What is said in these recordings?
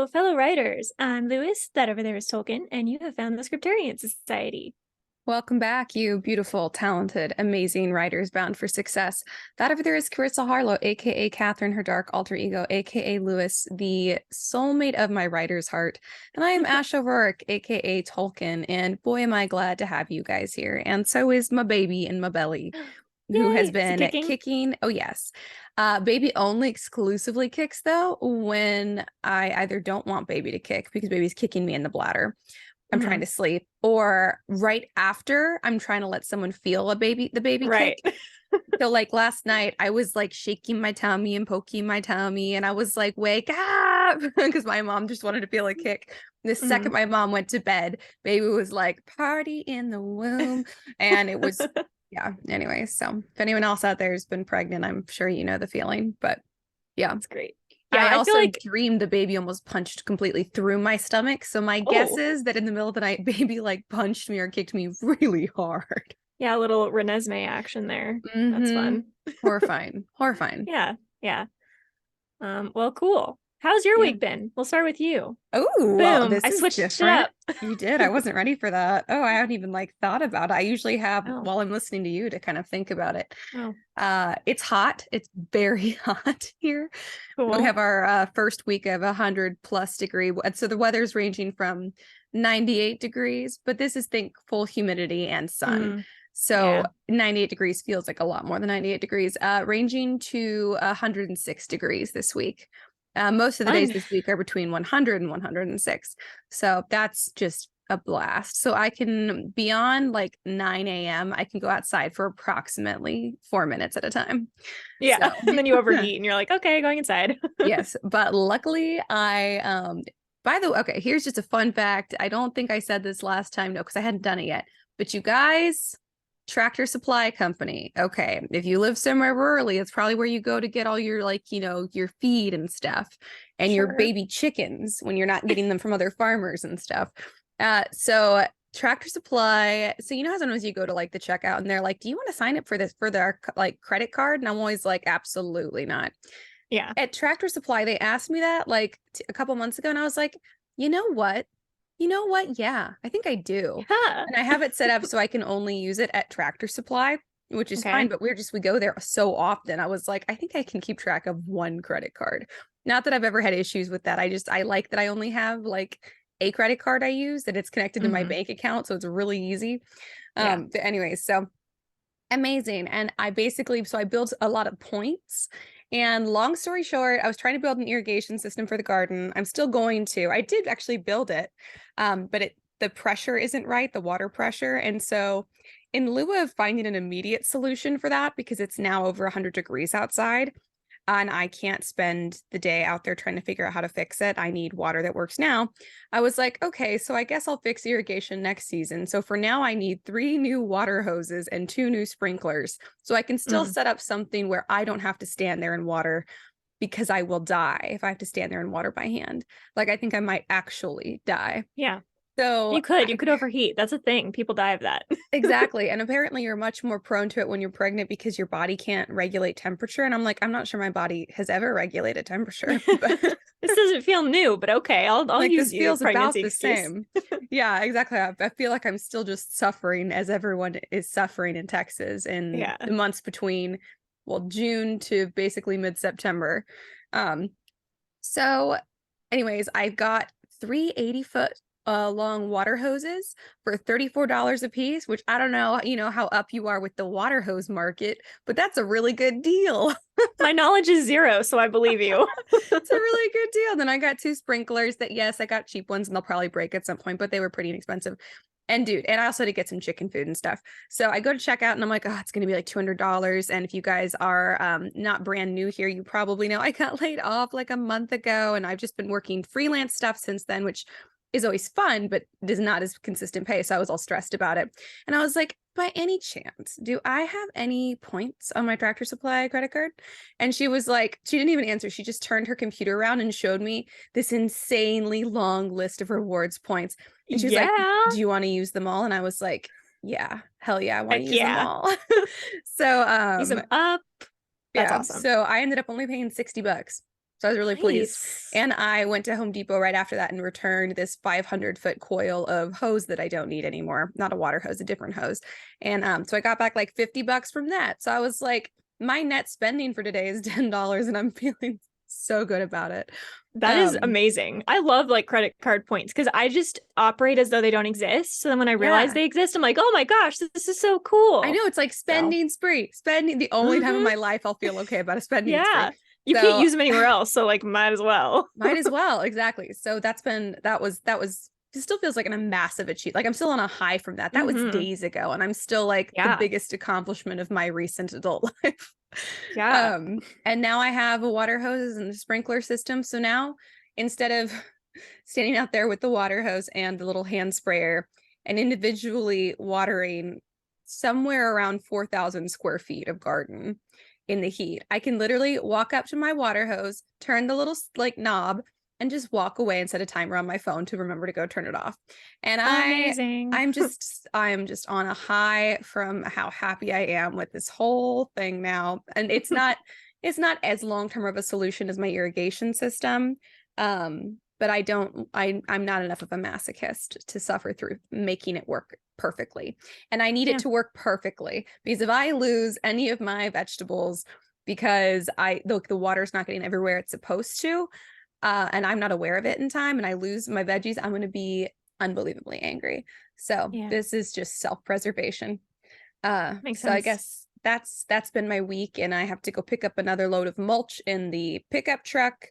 fellow writers. I'm Lewis, that over there is Tolkien, and you have found the Scripturient Society. Welcome back, you beautiful, talented, amazing writers bound for success. That over there is Karissa Harlow, aka Catherine, her dark alter ego, aka Lewis, the soulmate of my writer's heart. And I am Ash O'Rourke, aka Tolkien, and boy am I glad to have you guys here. And so is my baby in my belly, who Yay! has Is it been kicking. Oh, yes. Baby only exclusively kicks, though, when I either don't want baby to kick because baby's kicking me in the bladder. I'm trying to sleep, or right after I'm trying to let someone feel the baby Right. kick. So like last night I was like shaking my tummy and poking my tummy, and I was like, wake up, because my mom just wanted to feel a kick. The second my mom went to bed, baby was like, party in the womb. And it was, yeah. Anyway, so if anyone else out there has been pregnant, I'm sure you know the feeling, but yeah. That's great. Yeah, I I feel also like dreamed the baby almost punched completely through my stomach. So my guess is that in the middle of the night, baby like punched me or kicked me really hard. yeah, a little Renesmee action there. That's fun. Horrifying. Horrifying. Yeah, yeah. Well, cool. How's your Yeah. week been? We'll start with you. Oh, well, Boom. this I is switched different. it up. You did. I wasn't ready for that. Oh, I hadn't even like thought about it. I usually have Oh, while I'm listening to you to kind of think about it. oh, It's hot. It's very hot here. We cool. have our first week of 100+ degree. So the weather's ranging from 98 degrees, but this is think full humidity and sun. So Yeah. 98 degrees feels like a lot more than 98 degrees, ranging to 106 degrees this week. Most of the days this week are between 100 and 106. So that's just a blast. So I can, beyond like 9 a.m., I can go outside for approximately 4 minutes at a time. Yeah. So, And then you overheat and you're like, okay, going inside. yes. But luckily by the way, okay, here's just a fun fact. I don't think I said this last time, no, because I hadn't done it yet. But you guys, Tractor Supply Company. Okay, if you live somewhere rurally, it's probably where you go to get all your like, your feed and stuff, and your baby chickens when you're not getting them from other farmers and stuff. So Tractor Supply. So how sometimes you go to like the checkout and they're like, "Do you want to sign up for this for their like credit card?" And I'm always like, "Absolutely not." Yeah. At Tractor Supply, they asked me that like a couple months ago, and I was like, "You know what? Yeah, I think I do." Yeah. And I have it set up so I can only use it at Tractor Supply, which is fine, but we go there so often. I was like, I think I can keep track of one credit card. Not that I've ever had issues with that. I like that I only have like a credit card I use, that it's connected to my bank account, so it's really easy. But anyways, so amazing. And I built a lot of points. And long story short, I was trying to build an irrigation system for the garden. I'm still going to. I did actually build it, but the pressure isn't right, the water pressure. And so in lieu of finding an immediate solution for that, because it's now over 100 degrees outside, and I can't spend the day out there trying to figure out how to fix it, I need water that works now. I was like, okay, so I guess I'll fix irrigation next season. So for now, I need 3 new water hoses and 2 new sprinklers. So I can still set up something where I don't have to stand there and water, because I will die if I have to stand there and water by hand. Like, I think I might actually die. Yeah. So you could overheat. That's a thing. People die of that. Exactly. And apparently you're much more prone to it when you're pregnant because your body can't regulate temperature. And I'm like, I'm not sure my body has ever regulated temperature. But this doesn't feel new, but okay, I'll like, use this feels about the excuse. same. Yeah, exactly. I feel like I'm still just suffering as everyone is suffering in Texas in the months between, June to basically mid-September. So anyways, I've got 3 80-foot long water hoses for $34 a piece, which I don't know, how up you are with the water hose market, but that's a really good deal. My knowledge is 0, so I believe you. It's a really good deal. Then I got 2 sprinklers that, yes, I got cheap ones and they'll probably break at some point, but they were pretty inexpensive. And dude, and I also had to get some chicken food and stuff. So I go to checkout and I'm like, oh, it's going to be like $200. And if you guys are not brand new here, you probably know I got laid off like a month ago, and I've just been working freelance stuff since then, which is always fun, but is not as consistent pay. So I was all stressed about it. And I was like, by any chance, do I have any points on my Tractor Supply credit card? And she was like, she didn't even answer. She just turned her computer around and showed me this insanely long list of rewards points. And she was like, do you want to use them all? And I was like, yeah, hell yeah, I want to use them all. So use them up. That's awesome. So I ended up only paying $60. So I was really pleased. Nice. And I went to Home Depot right after that and returned this 500-foot coil of hose that I don't need anymore. Not a water hose, a different hose. And so I got back like $50 from that. So I was like, my net spending for today is $10 and I'm feeling so good about it. That is amazing. I love like credit card points because I just operate as though they don't exist. So then when I realize Yeah. they exist, I'm like, oh my gosh, this is so cool. I know, it's like spending spree. Spending the only time in my life I'll feel okay about a spending spree. Yeah. You can't So use them anywhere else. So like might as well. might as well. Exactly. So that was it still feels like a massive achievement. Like I'm still on a high from that. That was days ago. And I'm still like the Yeah. biggest accomplishment of my recent adult life. Yeah. And now I have a water hose and a sprinkler system. So now instead of standing out there with the water hose and the little hand sprayer and individually watering somewhere around 4,000 square feet of garden in the heat, I can literally walk up to my water hose, turn the little like knob, and just walk away and set a timer on my phone to remember to go turn it off. And Amazing. I'm just on a high from how happy I am with this whole thing now. And it's not as long-term of a solution as my irrigation system. But I'm not enough of a masochist to suffer through making it work perfectly. And I need it to work perfectly, because if I lose any of my vegetables because the water's not getting everywhere it's supposed to, and I'm not aware of it in time, and I lose my veggies, I'm going to be unbelievably angry. So this is just self-preservation. Makes so I sense. guess that's been my week, and I have to go pick up another load of mulch in the pickup truck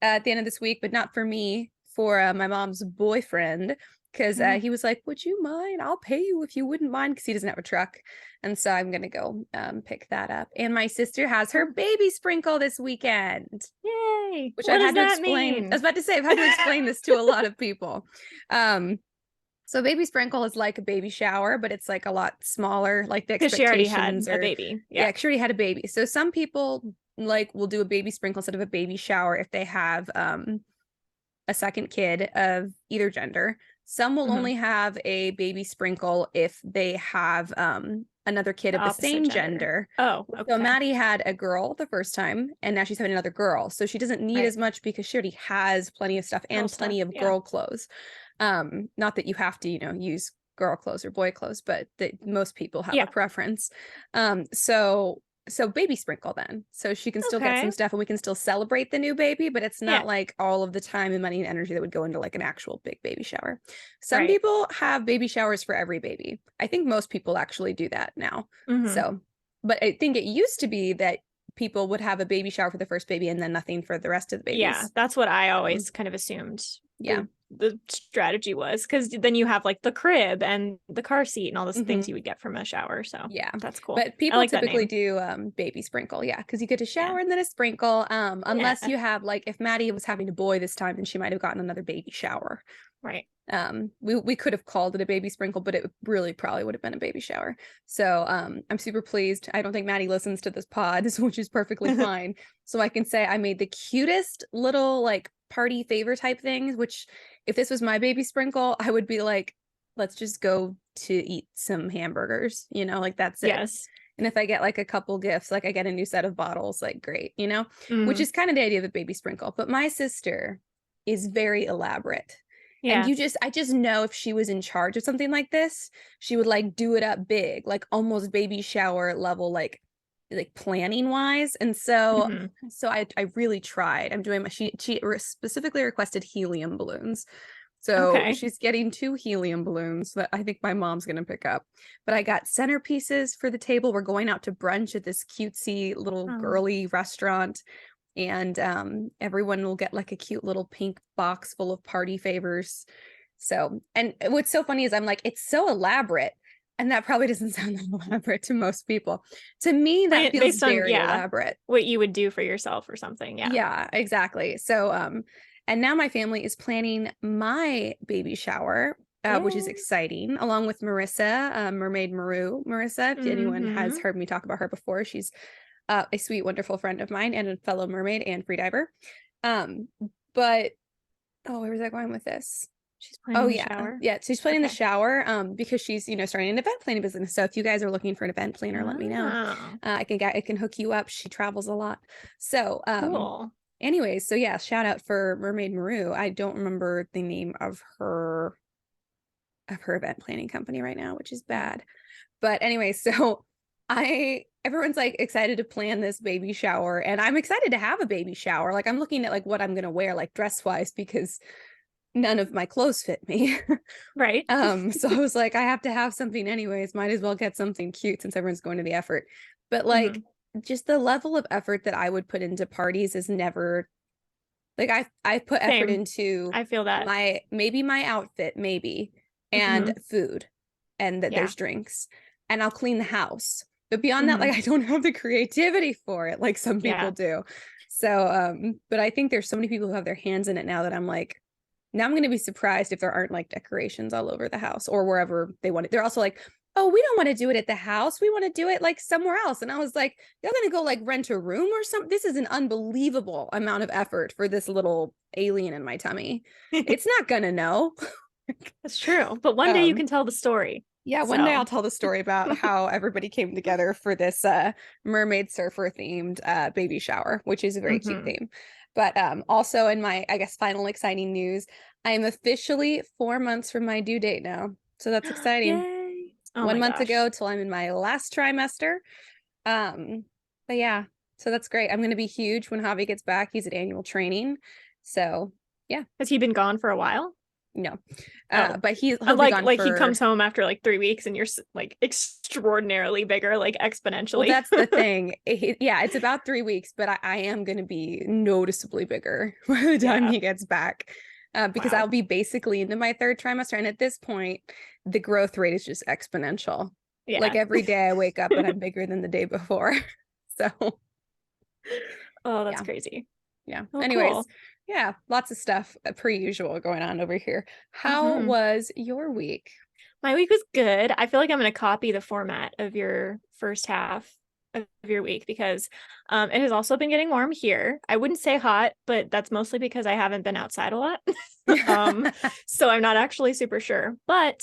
at the end of this week, but not for me, for my mom's boyfriend, because he was like, would you mind? I'll pay you if you wouldn't mind, because he doesn't have a truck. And so I'm gonna go pick that up. And my sister has her baby sprinkle this weekend. Yay. Which What I've does had to that explain. mean? I was about to say, I've had to explain this to a lot of people. So baby sprinkle is like a baby shower, but it's like a lot smaller. Like the Because she already had expectations a are, baby. yeah, she already had a baby. So some people like will do a baby sprinkle instead of a baby shower if they have a second kid of either gender. Some will only have a baby sprinkle if they have another kid of the same gender. Oh, okay. So Maddie had a girl the first time, and now she's having another girl. So she doesn't need as much because she already has plenty of stuff and plenty of girl clothes. Not that you have to, use girl clothes or boy clothes, but that most people have a preference. So baby sprinkle then. So she can still get some stuff and we can still celebrate the new baby, but it's not like all of the time and money and energy that would go into like an actual big baby shower. Some people have baby showers for every baby. I think most people actually do that now. So, but I think it used to be that people would have a baby shower for the first baby and then nothing for the rest of the babies. Yeah, that's what I always kind of assumed. Yeah. The strategy was, because then you have like the crib and the car seat and all those things you would get from a shower. So yeah, that's cool. But people like typically do baby sprinkle, because you get a shower and then a sprinkle. Unless you have, like, if Maddie was having a boy this time, then she might have gotten another baby shower. Right. We could have called it a baby sprinkle, but it really probably would have been a baby shower. So I'm super pleased. I don't think Maddie listens to this pod, which is perfectly fine. So I can say I made the cutest little like party favor type things, which if this was my baby sprinkle, I would be like, let's just go to eat some hamburgers, like that's it. Yes. And if I get like a couple gifts, like I get a new set of bottles, like great, which is kind of the idea of a baby sprinkle. But my sister is very elaborate. Yeah. And I just know if she was in charge of something like this, she would like do it up big, like almost baby shower level, like planning wise. And so I really tried. I'm doing she specifically requested helium balloons. So she's getting 2 helium balloons that I think my mom's going to pick up. But I got centerpieces for the table. We're going out to brunch at this cutesy little girly restaurant. And everyone will get like a cute little pink box full of party favors. So, and what's so funny is I'm like, it's so elaborate. And that probably doesn't sound that elaborate to most people. To me, that feels very elaborate. What you would do for yourself or something. Yeah. Yeah, exactly. So, and now my family is planning my baby shower, which is exciting, along with Marissa, Mermaid Maru. Marissa, if anyone has heard me talk about her before, she's a sweet, wonderful friend of mine and a fellow mermaid and freediver. But where was I going with this? She's planning the shower. Yeah, she's planning the shower because she's starting an event planning business. So if you guys are looking for an event planner, let me know. I can hook you up. She travels a lot. So cool. anyways, so yeah, shout out for Mermaid Maru. I don't remember the name of her event planning company right now, which is bad. But anyway, so everyone's like excited to plan this baby shower, and I'm excited to have a baby shower. Like I'm looking at like what I'm gonna wear, like dress wise, because none of my clothes fit me. Right. So I was like, I have to have something anyways. Might as well get something cute since everyone's going to the effort. But like just the level of effort that I would put into parties is never like I put effort Same. into I feel that. my outfit, maybe, and food, and that there's drinks, and I'll clean the house. But beyond that, like I don't have the creativity for it like some people do. So but I think there's so many people who have their hands in it now that I'm like, now I'm gonna be surprised if there aren't like decorations all over the house or wherever they want it. They're also like, oh, we don't want to do it at the house. We want to do it like somewhere else. And I was like, y'all gonna go like rent a room or something? This is an unbelievable amount of effort for this little alien in my tummy. It's not gonna know. That's true. But one day you can tell the story. Yeah, one day I'll tell the story about how everybody came together for this mermaid surfer themed baby shower, which is a very cute theme. But also in my, I guess, final exciting news, I am officially 4 months from my due date now. So that's exciting. Yay. Oh 1 month gosh. ago till I'm in my last trimester. But yeah, so that's great. I'm going to be huge when Javi gets back. He's at annual training. So yeah. Has he been gone for a while? No. But he'll be gone like for... he comes home after like 3 weeks and you're like extraordinarily bigger, like exponentially. Well, that's the thing. It's about 3 weeks, but I am going to be noticeably bigger by the time he gets back, because I'll be basically into my third trimester. And at this point, the growth rate is just exponential. Yeah. Like every day I wake up and I'm bigger than the day before. So. Oh, that's crazy. Yeah. Oh, anyways. Cool. Yeah, lots of stuff per usual going on over here. How was your week? My week was good. I feel like I'm going to copy the format of your first half of your week because it has also been getting warm here. I wouldn't say hot, but that's mostly because I haven't been outside a lot. So I'm not actually super sure. But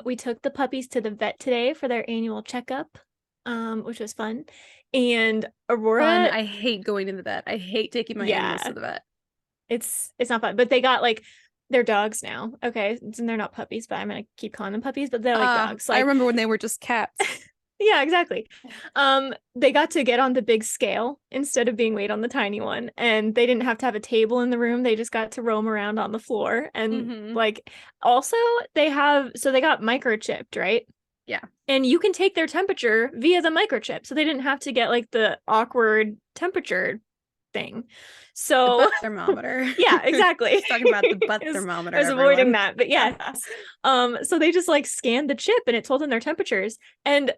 we took the puppies to the vet today for their annual checkup, which was fun. And Aurora, I hate going to the vet. I hate taking my animals to the vet. It's not fun, but they got like they're dogs now. Okay, and they're not puppies, but I'm gonna keep calling them puppies. But they're like dogs. Like, I remember when they were just cats. Yeah, exactly. They got to get on the big scale instead of being weighed on the tiny one, and they didn't have to have a table in the room. They just got to roam around on the floor, and like also they got microchipped, right? Yeah. And you can take their temperature via the microchip. So they didn't have to get like the awkward temperature thing. So the butt thermometer. Yeah, exactly. Talking about the butt thermometer. I was avoiding that, but yeah. So they just like scanned the chip and it told them their temperatures. And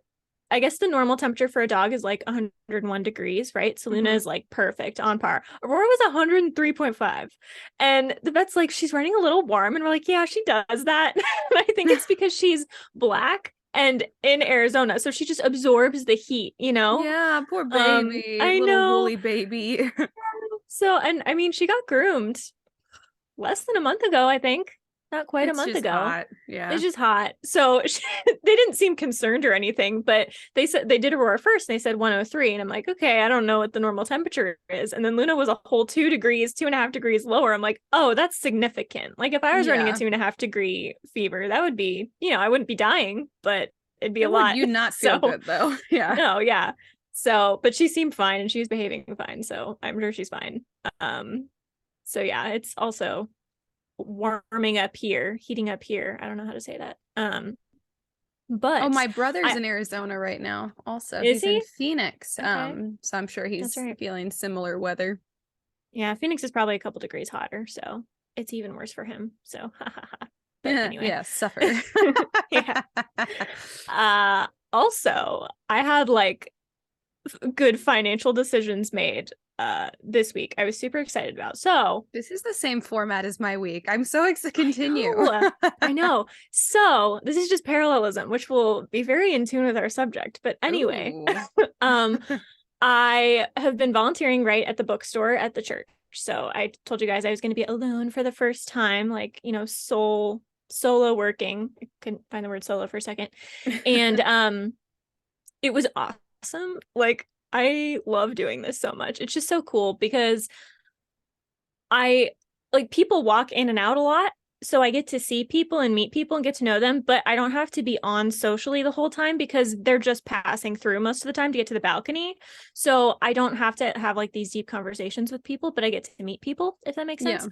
I guess the normal temperature for a dog is like 101 degrees, right? So Luna is like perfect, on par. Aurora was 103.5. And the vet's like, she's running a little warm. And we're like, yeah, she does that. And I think it's because she's black and in Arizona. So she just absorbs the heat, you know? Yeah, poor baby. I little know. Woolly baby. So, and I mean, she got groomed less than a month ago, I think. Not quite a month ago. Hot. Yeah. It's just hot. So they didn't seem concerned or anything, but they said they did Aurora first and they said 103. And I'm like, okay, I don't know what the normal temperature is. And then Luna was a whole 2.5 degrees lower. I'm like, oh, that's significant. Like if I was running a 2.5 degree fever, that would be, I wouldn't be dying, but it'd be a lot. You'd not feel good though. Yeah. No, yeah. So, but she seemed fine and she was behaving fine. So I'm sure she's fine. So yeah, it's also heating up here. I don't know how to say that. But my brother's in Arizona right now. Also, he's in Phoenix. Okay. So I'm sure he's feeling similar weather. Yeah, Phoenix is probably a couple degrees hotter, so it's even worse for him. So, but anyway, yeah, suffer. Yeah. Also, I had like good financial decisions made this week. I was super excited about. So this is the same format as my week. I'm so excited to continue. I know. So this is just parallelism, which will be very in tune with our subject. But anyway, I have been volunteering right at the bookstore at the church. So I told you guys I was going to be alone for the first time, like, solo working. I couldn't find the word solo for a second. And it was awesome. Like, I love doing this so much. It's just so cool because people walk in and out a lot. So I get to see people and meet people and get to know them, but I don't have to be on socially the whole time because they're just passing through most of the time to get to the balcony. So I don't have to have like these deep conversations with people, but I get to meet people, if that makes sense.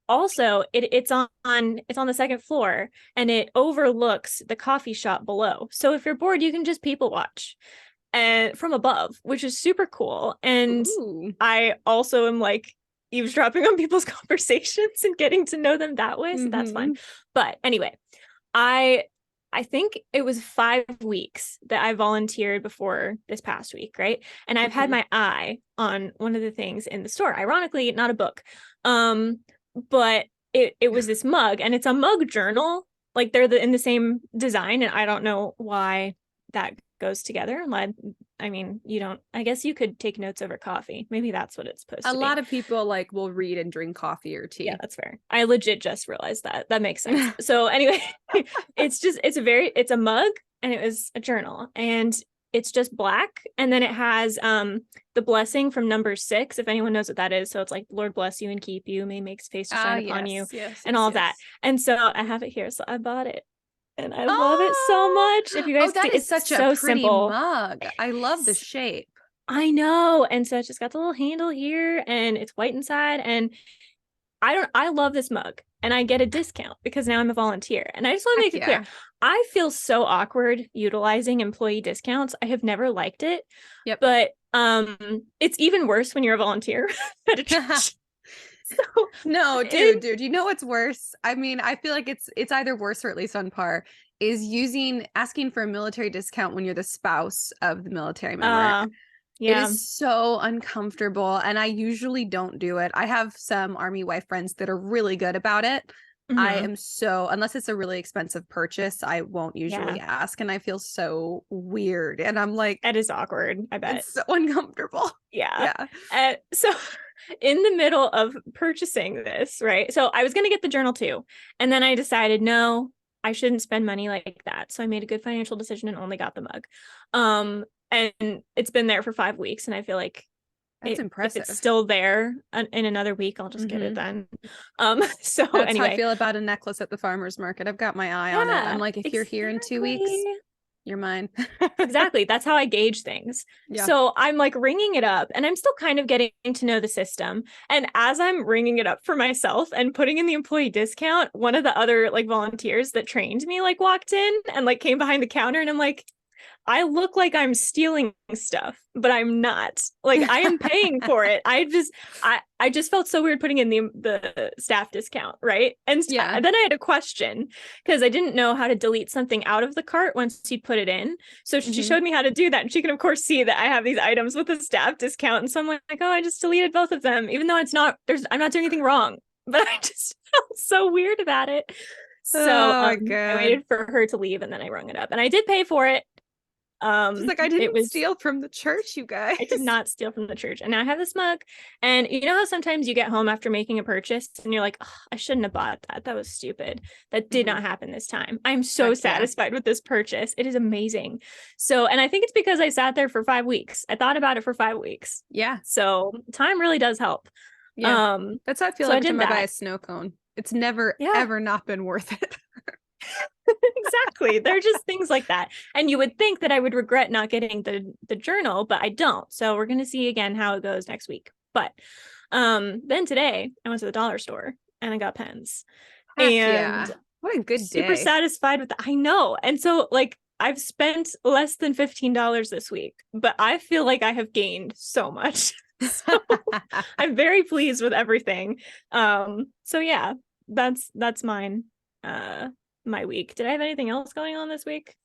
Also, it's on the second floor and it overlooks the coffee shop below. So if you're bored, you can just people watch and from above, which is super cool. And I also am like eavesdropping on people's conversations and getting to know them that way. So that's fun. But anyway, I think it was 5 weeks that I volunteered before this past week, right? And I've had my eye on one of the things in the store. Ironically, not a book. But it was this mug, and it's a mug journal. Like they're in the same design, and I don't know why that goes together. I mean, you don't, I guess you could take notes over coffee. Maybe that's what it's supposed to be. A lot of people like will read and drink coffee or tea. Yeah, that's fair. I legit just realized that makes sense. So anyway, it's a mug and it was a journal and it's just black. And then it has the blessing from number 6, if anyone knows what that is. So it's like, Lord bless you and keep you, may make his face to shine upon you, and all of that. And so I have it here. So I bought it. And I love it so much. If you guys that see, is such a pretty mug. I love the shape. I know. And so it's just got the little handle here and it's white inside. And I love this mug and I get a discount because now I'm a volunteer. And I just want to make it clear. I feel so awkward utilizing employee discounts. I have never liked it. Yep. But it's even worse when you're a volunteer at a church. So, no, dude, you know what's worse? I mean, I feel like it's either worse or at least on par is asking for a military discount when you're the spouse of the military member. It is so uncomfortable, and I usually don't do it. I have some Army wife friends that are really good about it. I am unless it's a really expensive purchase, I won't usually ask, and I feel so weird. And I'm like, that is awkward. I bet it's so uncomfortable. Yeah. So in the middle of purchasing this, right? So I was going to get the journal too. And then I decided, no, I shouldn't spend money like that. So I made a good financial decision and only got the mug. And it's been there for 5 weeks. And I feel like that's impressive. If it's still there in another week, I'll just get it then. So that's anyway. how I feel about a necklace at the farmer's market. I've got my eye on it. I'm like, if you're here in 2 weeks, you're mine. Exactly. That's how I gauge things. Yeah. So I'm like ringing it up and I'm still kind of getting to know the system. And as I'm ringing it up for myself and putting in the employee discount, one of the other like volunteers that trained me like walked in and like came behind the counter and I'm like, I look like I'm stealing stuff, but I'm not. Like I am paying for it. I just felt so weird putting in the staff discount, right? And then I had a question because I didn't know how to delete something out of the cart once you put it in. So she showed me how to do that, and she can of course see that I have these items with a staff discount. And so I'm like, oh, I just deleted both of them, even though I'm not doing anything wrong. But I just felt so weird about it. So I waited for her to leave, and then I rung it up, and I did pay for it. It's like I didn't steal from the church, you guys. I did not steal from the church. And now I have this mug. And you know how sometimes you get home after making a purchase and you're like, oh, I shouldn't have bought that. That was stupid. That did not happen this time. I'm so satisfied with this purchase. It is amazing. So, and I think it's because I sat there for 5 weeks. I thought about it for 5 weeks. Yeah. So time really does help. Yeah. That's how I feel every time I buy a snow cone. It's never, ever not been worth it. Exactly. They're just things like that. And you would think that I would regret not getting the journal, but I don't. So we're going to see again how it goes next week. But then today I went to the dollar store and I got pens. What a good day. Super satisfied with that. I know. And so like I've spent less than $15 this week, but I feel like I have gained so much. So I'm very pleased with everything. So yeah, that's mine. My week. Did I have anything else going on this week?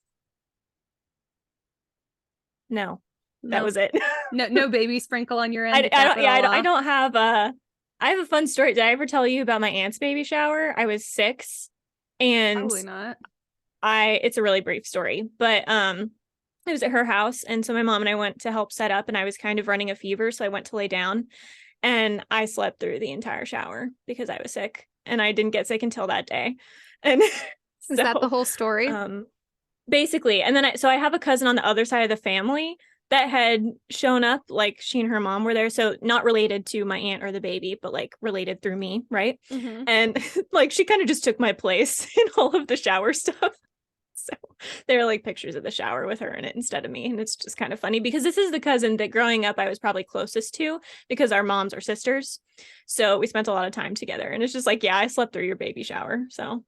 No, that was it. no baby sprinkle on your end. I don't have I have a fun story. Did I ever tell you about my aunt's baby shower? I was 6 and probably not. It's a really brief story, but it was at her house, and so my mom and I went to help set up, and I was kind of running a fever, so I went to lay down and I slept through the entire shower because I was sick, and I didn't get sick until that day. And is that the whole story? Basically. And then I have a cousin on the other side of the family that had shown up, like she and her mom were there, so not related to my aunt or the baby, but like related through me, right? And like she kind of just took my place in all of the shower stuff. So there are like pictures of the shower with her in it instead of me, and it's just kind of funny because this is the cousin that growing up I was probably closest to because our moms are sisters, so we spent a lot of time together, and it's just like, yeah, I slept through your baby shower, so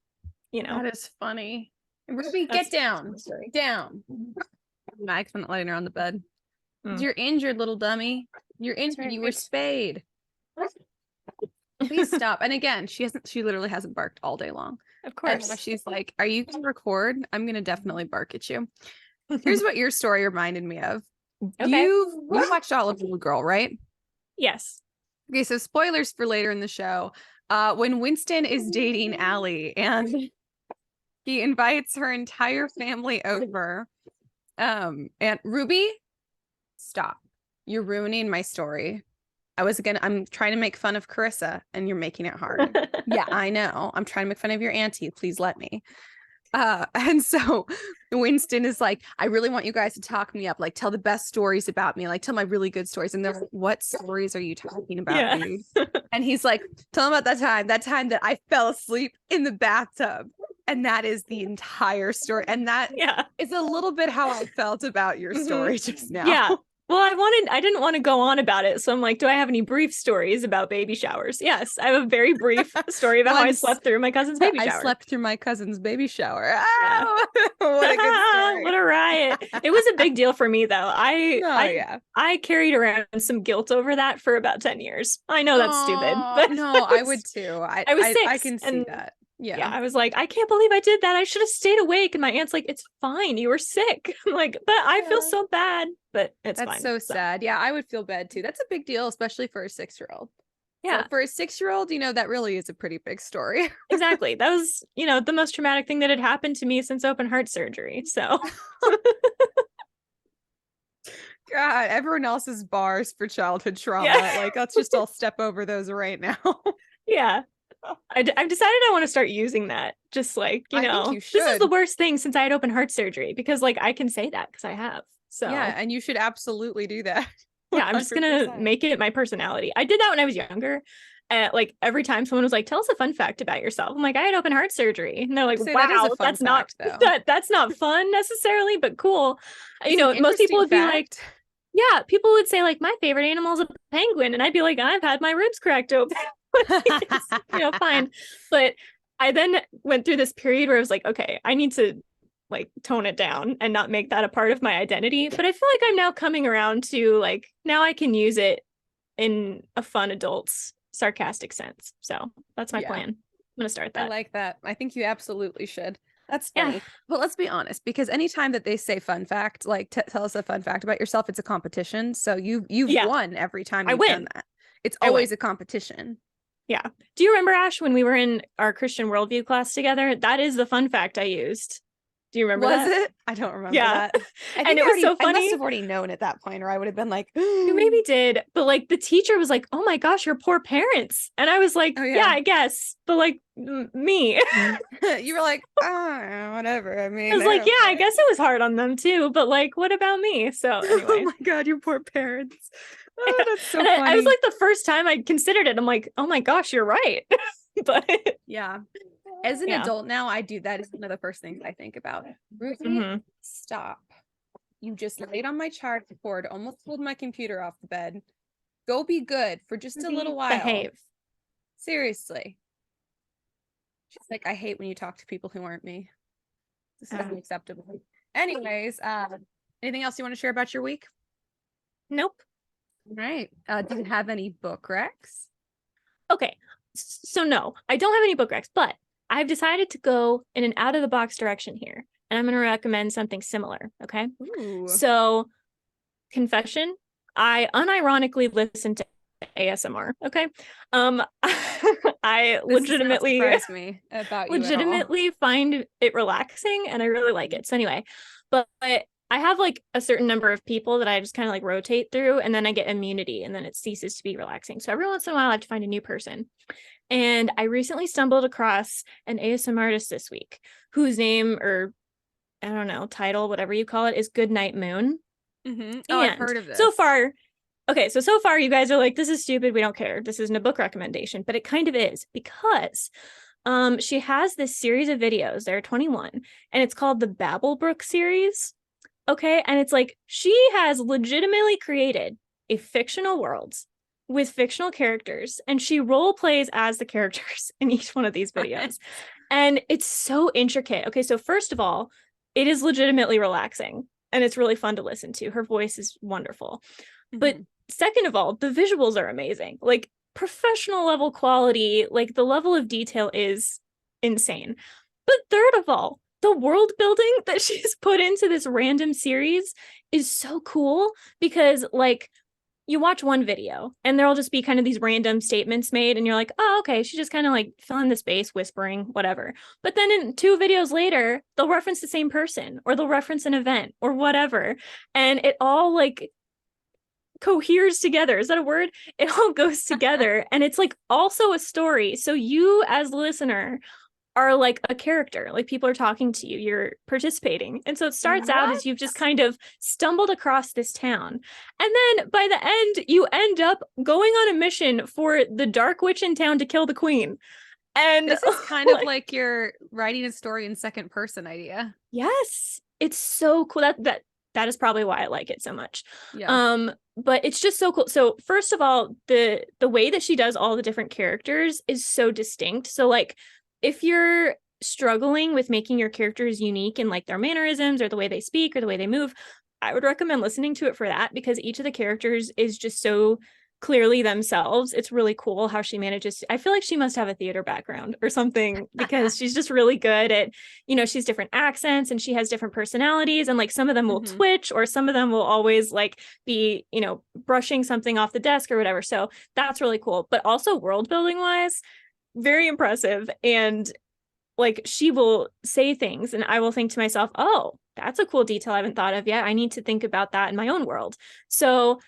that is funny. Ruby, get down. Down. Max not letting her on the bed. You're injured, little dummy. You're injured. You were spayed. Please stop. And again, she literally hasn't barked all day long. Of course. And she's like, are you gonna record? I'm gonna definitely bark at you. Here's what your story reminded me of. Okay. You watched all of Little Girl, right? Yes. Okay, so spoilers for later in the show. When Winston is dating Allie and he invites her entire family over. And Ruby, stop. You're ruining my story. I'm trying to make fun of Karissa and you're making it hard. Yeah, I know. I'm trying to make fun of your auntie. Please let me. And so Winston is like, I really want you guys to talk me up, like tell the best stories about me, like tell my really good stories. And they're like, what stories are you talking about, dude? And he's like, tell him about that time that I fell asleep in the bathtub. And that is the entire story. And that is a little bit how I felt about your story just now. Yeah. Well, I didn't want to go on about it. So I'm like, do I have any brief stories about baby showers? Yes, I have a very brief story about how I slept through my cousin's baby shower. I slept through my cousin's baby shower. Oh, what a good story. What a riot. It was a big deal for me, though. I carried around some guilt over that for about 10 years. I know that's stupid. But no, I would too. I was 6. I can see that. Yeah, I was like, I can't believe I did that. I should have stayed awake. And my aunt's like, it's fine. You were sick. I'm like, but I feel so bad. But it's fine. That's so sad. Yeah, I would feel bad too. That's a big deal, especially for a 6-year-old. Yeah. So for a 6-year-old, that really is a pretty big story. Exactly. That was, the most traumatic thing that had happened to me since open heart surgery. So. God, everyone else's bars for childhood trauma. Yeah. Like, let's just all step over those right now. Yeah. I've decided I want to start using that. Just like, I think you should. This is the worst thing since I had open heart surgery because like I can say that because I have. So yeah, and you should absolutely do that. 100%. Yeah, I'm just gonna make it my personality. I did that when I was younger. Like every time someone was like, tell us a fun fact about yourself. I'm like, I had open heart surgery. And they're like, wow, that's not fun necessarily, but cool. Most people would be like, yeah, people would say like, my favorite animal is a penguin. And I'd be like, I've had my ribs cracked open. Fine. But I then went through this period where I was like, okay, I need to like tone it down and not make that a part of my identity. But I feel like I'm now coming around to like, now I can use it in a fun adult's sarcastic sense. So that's my plan. I'm gonna start that. I like that. I think you absolutely should. That's funny. Yeah. But let's be honest, because anytime that they say fun fact, like tell us a fun fact about yourself, it's a competition. So you've won every time you've done that. It's always a competition. Yeah. Do you remember, Ash, when we were in our Christian worldview class together? That is the fun fact I used. Do you remember that? Was it? I don't remember that. And it was so funny. I must have already known at that point, or I would have been like, you maybe did. But like the teacher was like, oh my gosh, your poor parents. And I was like, yeah, I guess. But like me. You were like, oh, whatever. I mean, I was like, yeah, I guess it was hard on them too. But like, what about me? So anyway. Oh my God, your poor parents. Oh, that's so funny. I was like, the first time I considered it, I'm like, oh my gosh, you're right. But yeah. As an adult now, I do that. Is one of the first things I think about. Ruthie, stop. You just laid on my chartboard, almost pulled my computer off the bed. Go be good for just a little while. Behave. Seriously. She's like, I hate when you talk to people who aren't me. This is unacceptable. Anyways, anything else you want to share about your week? Nope. All right. Do you have any book recs? Okay. So no, I don't have any book recs, but I've decided to go in an out of the box direction here, and I'm going to recommend something similar. Okay. Ooh. So confession, I unironically listen to ASMR. Okay. I legitimately surprise me about you find it relaxing and I really like it. So anyway, but I have like a certain number of people that I just kind of like rotate through, and then I get immunity and then it ceases to be relaxing. So every once in a while I have to find a new person. And I recently stumbled across an ASMR artist this week whose name, or I don't know, title, whatever you call it, is Goodnight Moon. Mm-hmm. Oh, I've And heard of this. so far, okay, so far you guys are like, this is stupid, we don't care, this isn't a book recommendation, but it kind of is, because she has this series of videos, there are 21, and it's called the Babblebrook series. Okay, and it's like she has legitimately created a fictional world with fictional characters, and she role plays as the characters in each one of these videos. And it's so intricate. Okay, so first of all, it is legitimately relaxing and it's really fun to listen to. Her voice is wonderful. But second of all, the visuals are amazing. Like professional level quality, like the level of detail is insane. But third of all, the world building that she's put into this random series is so cool, because like you watch one video and there'll just be kind of these random statements made and you're like, oh, okay, she's just kind of like filling the space, whispering, whatever. But then in 2 videos later, they'll reference the same person or they'll reference an event or whatever. And it all like coheres together. Is that a word? It all goes together. And it's like also a story. So you as the listener are like a character, like people are talking to you, you're participating. And so it starts out as you've just kind of stumbled across this town. And then by the end, you end up going on a mission for the dark witch in town to kill the queen. And this is kind of like you're writing a story in second person idea. Yes, it's so cool. That is probably why I like it so much. Yeah. But it's just so cool. So first of all, the way that she does all the different characters is so distinct. So like if you're struggling with making your characters unique in like their mannerisms or the way they speak or the way they move, I would recommend listening to it for that, because each of the characters is just so clearly themselves. It's really cool how she manages I feel like she must have a theater background or something, because she's just really good at, she's different accents and she has different personalities, and like some of them will twitch or some of them will always like be, brushing something off the desk or whatever. So that's really cool. But also world building wise, very impressive. And like she will say things and I will think to myself, oh, that's a cool detail I haven't thought of yet, I need to think about that in my own world. So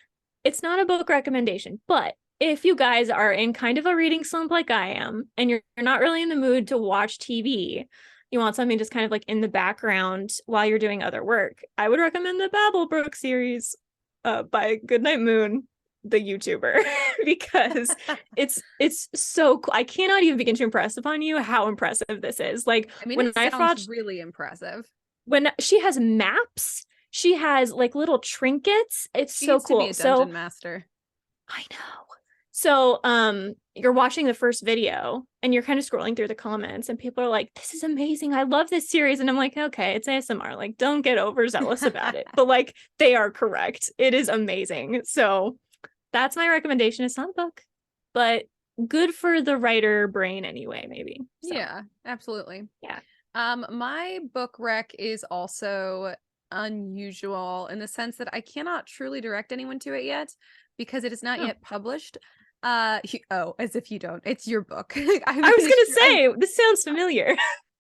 it's not a book recommendation, but if you guys are in kind of a reading slump like I am and you're not really in the mood to watch TV, you want something just kind of like in the background while you're doing other work, I would recommend the Babblebrook series by Goodnight Moon, the YouTuber, because it's so cool. I cannot even begin to impress upon you how impressive this is. Like, I mean, when it I sounds watched, really impressive. when she has maps, she has like little trinkets. It's She so needs to cool. be a dungeon master. I know. So you're watching the first video and you're kind of scrolling through the comments and people are like, this is amazing, I love this series. And I'm like, okay, it's ASMR, like don't get overzealous about it. But like they are correct, it is amazing. So that's my recommendation. It's not a book, but good for the writer brain anyway, maybe. So. Yeah, absolutely. Yeah. My book rec is also unusual in the sense that I cannot truly direct anyone to it yet because it is not yet published. As if you don't. It's your book. I was gonna say, this sounds familiar.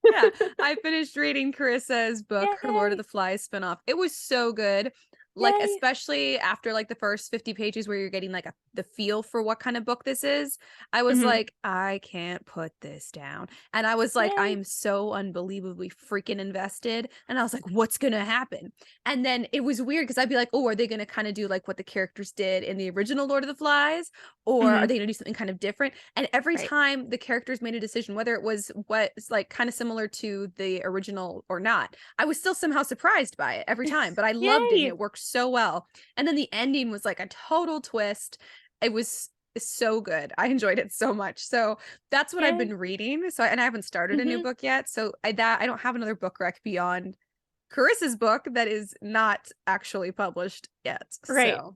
Yeah, I finished reading Karissa's book, Her Lord of the Flies spinoff. It was so good. Like, Yay. especially after like the first 50 pages where you're getting like the feel for what kind of book this is, I was like, I can't put this down. And I was like, Yay. I am so unbelievably freaking invested. And I was like, what's gonna happen? And then it was weird because I'd be like, oh, are they gonna kind of do like what the characters did in the original Lord of the Flies? Or are they gonna do something kind of different? And every time the characters made a decision, whether it was what's like kind of similar to the original or not, I was still somehow surprised by it every time. But I loved it and it worked so well. And then the ending was like a total twist. It was so good. I enjoyed it so much. So that's what I've been reading. So and I haven't started a new book yet. So I don't have another book rec beyond Karissa's book that is not actually published yet. Right. So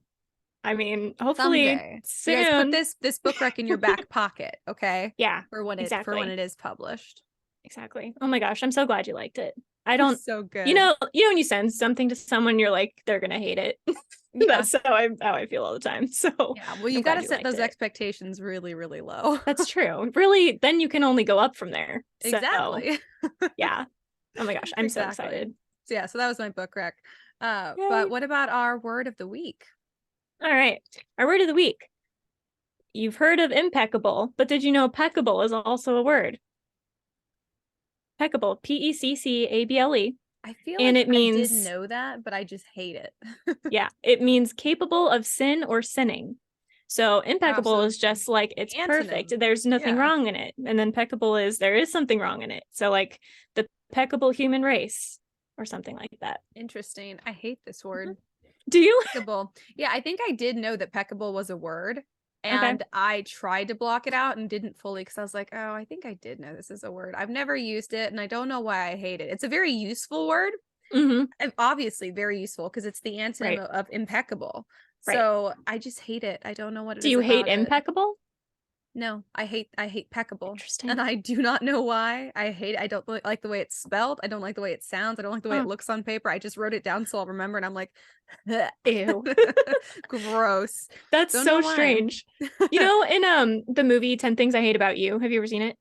I mean, hopefully someday. soon. You guys put this book rec in your back pocket, okay? Yeah. For when it is published. Exactly. Oh my gosh, I'm so glad you liked it. I don't so good. When you send something to someone, you're like, they're gonna hate it. That's how I feel all the time. So yeah, well, you got to set those expectations really, really low. That's true. Really, then you can only go up from there. Exactly. So, yeah. Oh my gosh, I'm so excited. So yeah, so that was my book rec. But what about our word of the week? All right, our word of the week. You've heard of impeccable, but did you know peccable is also a word? Peccable, Peccable. I feel And like it I did means, know that, but I just hate it. yeah, it means capable of sin or sinning. So Wow, impeccable so is just like it's perfect. antonym. There's nothing Yeah. wrong in it. And then peccable is there is something wrong in it. So like the peccable human race or something like that. Interesting. I hate this word. Do you? Peccable. Yeah, I think I did know that peccable was a word. Okay. And I tried to block it out and didn't fully because I was like, oh, I think I did know this is a word. I've never used it and I don't know why I hate it. It's a very useful word. Mm-hmm. And obviously very useful because it's the antonym Right. of impeccable. Right. So I just hate it. I don't know what it Do is you hate about it. impeccable? No, I hate peccable. Interesting. And I do not know why. I don't like the way it's spelled. I don't like the way it sounds. I don't like the way it looks on paper. I just wrote it down so I'll remember and I'm like, Ew. gross. That's Don't know so why. strange. You know, in the movie 10 Things I Hate About You, have you ever seen it?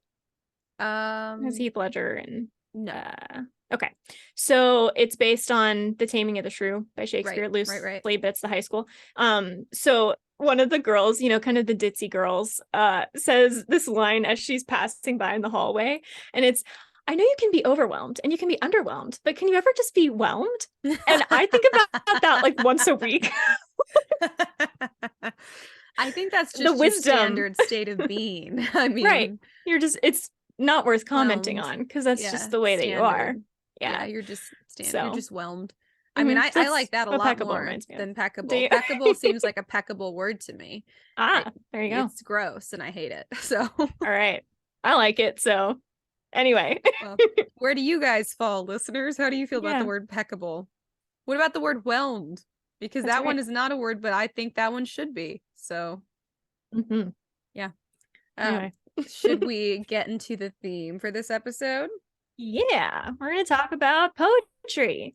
It's Um Heath Ledger and no. okay. So it's based on The Taming of the Shrew by Shakespeare, Right. loosely, but it's the high school. So one of the girls, you know, kind of the ditzy girls, says this line as she's passing by in the hallway, and it's, I know you can be overwhelmed and you can be underwhelmed, but can you ever just be whelmed? And I think about that like once a week. I think that's The just your wisdom, standard state of being. I right? mean, You're just, it's not worth commenting whelmed. on because that's Yeah, just the way that you are. standard. Yeah, Yeah. you're just you're So just whelmed. I mean, I that's like that a what lot peccable more reminds me of. than Do peccable. you? Peccable seems like a peccable word to me. Ah, there you go. It's gross and I hate it. So, All right. I like it. So anyway. well, where do you guys fall, listeners? How do you feel about the Yeah, word peccable? What about the word whelmed? Because that's that one right. is not a word, but I think that one should be. So, yeah. Um, Anyway. should we get into the theme for this episode? Yeah, we're going to talk about poetry.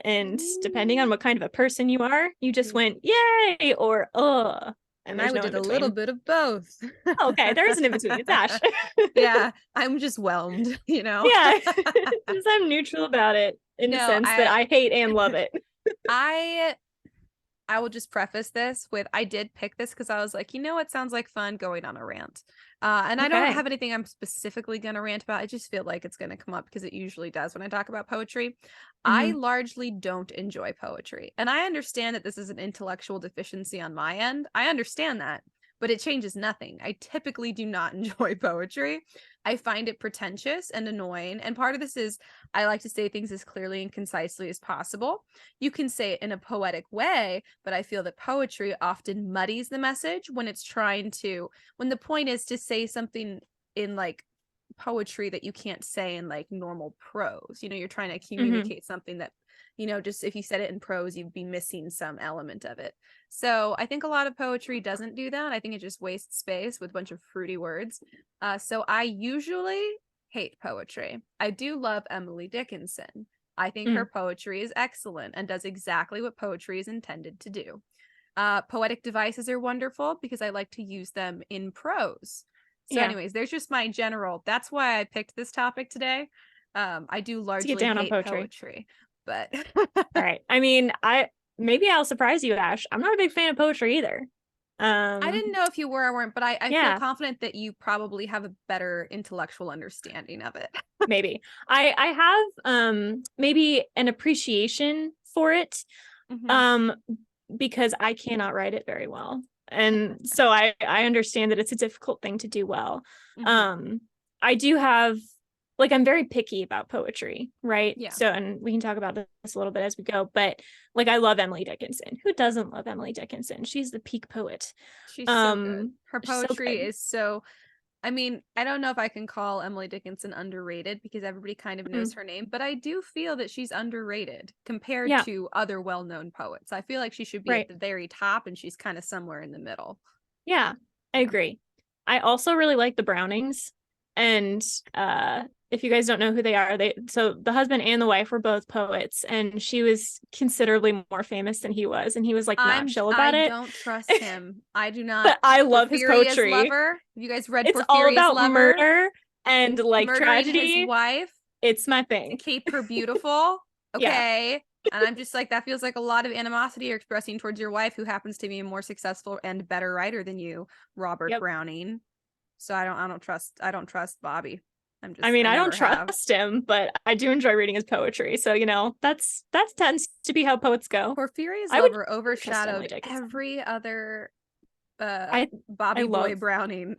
And depending on what kind of a person you are, you just went yay or and And I there's no did in a little between. bit of both. Okay, there is an in between. It's Ash. Yeah, I'm just whelmed, you know? Yeah, just I'm neutral about it in the No, sense that I hate and love it. I I will just preface this with I did pick this because I was like, you know what sounds like fun going on a rant. And I don't Okay. have anything I'm specifically going to rant about. I just feel like it's going to come up because it usually does when I talk about poetry. I Mm-hmm. largely don't enjoy poetry. And I understand that this is an intellectual deficiency on my end. I understand that, but it changes nothing. I typically do not enjoy poetry. I find it pretentious and annoying. And part of this is I like to say things as clearly and concisely as possible. You can say it in a poetic way, but I feel that poetry often muddies the message when it's trying to, when the point is to say something in like poetry that you can't say in like normal prose. You know, you're trying to Mm-hmm. communicate something that, you know, just if you said it in prose, you'd be missing some element of it. So I think a lot of poetry doesn't do that. I think it just wastes space with a bunch of fruity words. So I usually hate poetry. I do love Emily Dickinson. I think her Mm. poetry is excellent and does exactly what poetry is intended to do. Poetic devices are wonderful because I like to use them in prose. So, Yeah, anyways, there's just my general. That's why I picked this topic today. I do to get largely down on hate poetry. poetry, but All right. I mean, I maybe I'll surprise you, Ash. I'm not a big fan of poetry either. I didn't know if you were or weren't, but I feel Yeah, confident that you probably have a better intellectual understanding of it. maybe. I have maybe an appreciation for it. Mm-hmm. Um because I cannot write it very well. And so I understand that it's a difficult thing to do well. Mm-hmm. Um I do have like I'm very picky about poetry, right? Yeah. So and we can talk about this a little bit as we go, but like I love Emily Dickinson. Who doesn't love Emily Dickinson? She's the peak poet. She's so good. Her She's so poetry good. is so, I mean, I don't know if I can call Emily Dickinson underrated because everybody kind of knows Mm, her name, but I do feel that she's underrated compared yeah, to other well-known poets. I feel like she should be at right. the very top and she's kind of somewhere in the middle. Yeah, I Yeah. agree. I also really like the Brownings. And if you guys don't know who they are, they so the husband and the wife were both poets, and she was considerably more famous than he was, and he was like not chill I about it. don't trust him. I do not. But I love his Porphyria's poetry. Lover. Have you guys read It's all Porphyria's about Lover? murder and like Murdering his tragedy. wife It's my to thing. keep her beautiful. Yeah. Okay. And I'm just like, that feels like a lot of animosity you're expressing towards your wife, who happens to be a more successful and better writer than you, Robert Yep. Browning. So I don't trust Bobby. I mean, I don't never have. trust him, but I do enjoy reading his poetry. So, you know, that tends to be how poets go. Porphyria's I would Lover trust Emily overshadowed Dickinson. every other I Bobby Boy love Browning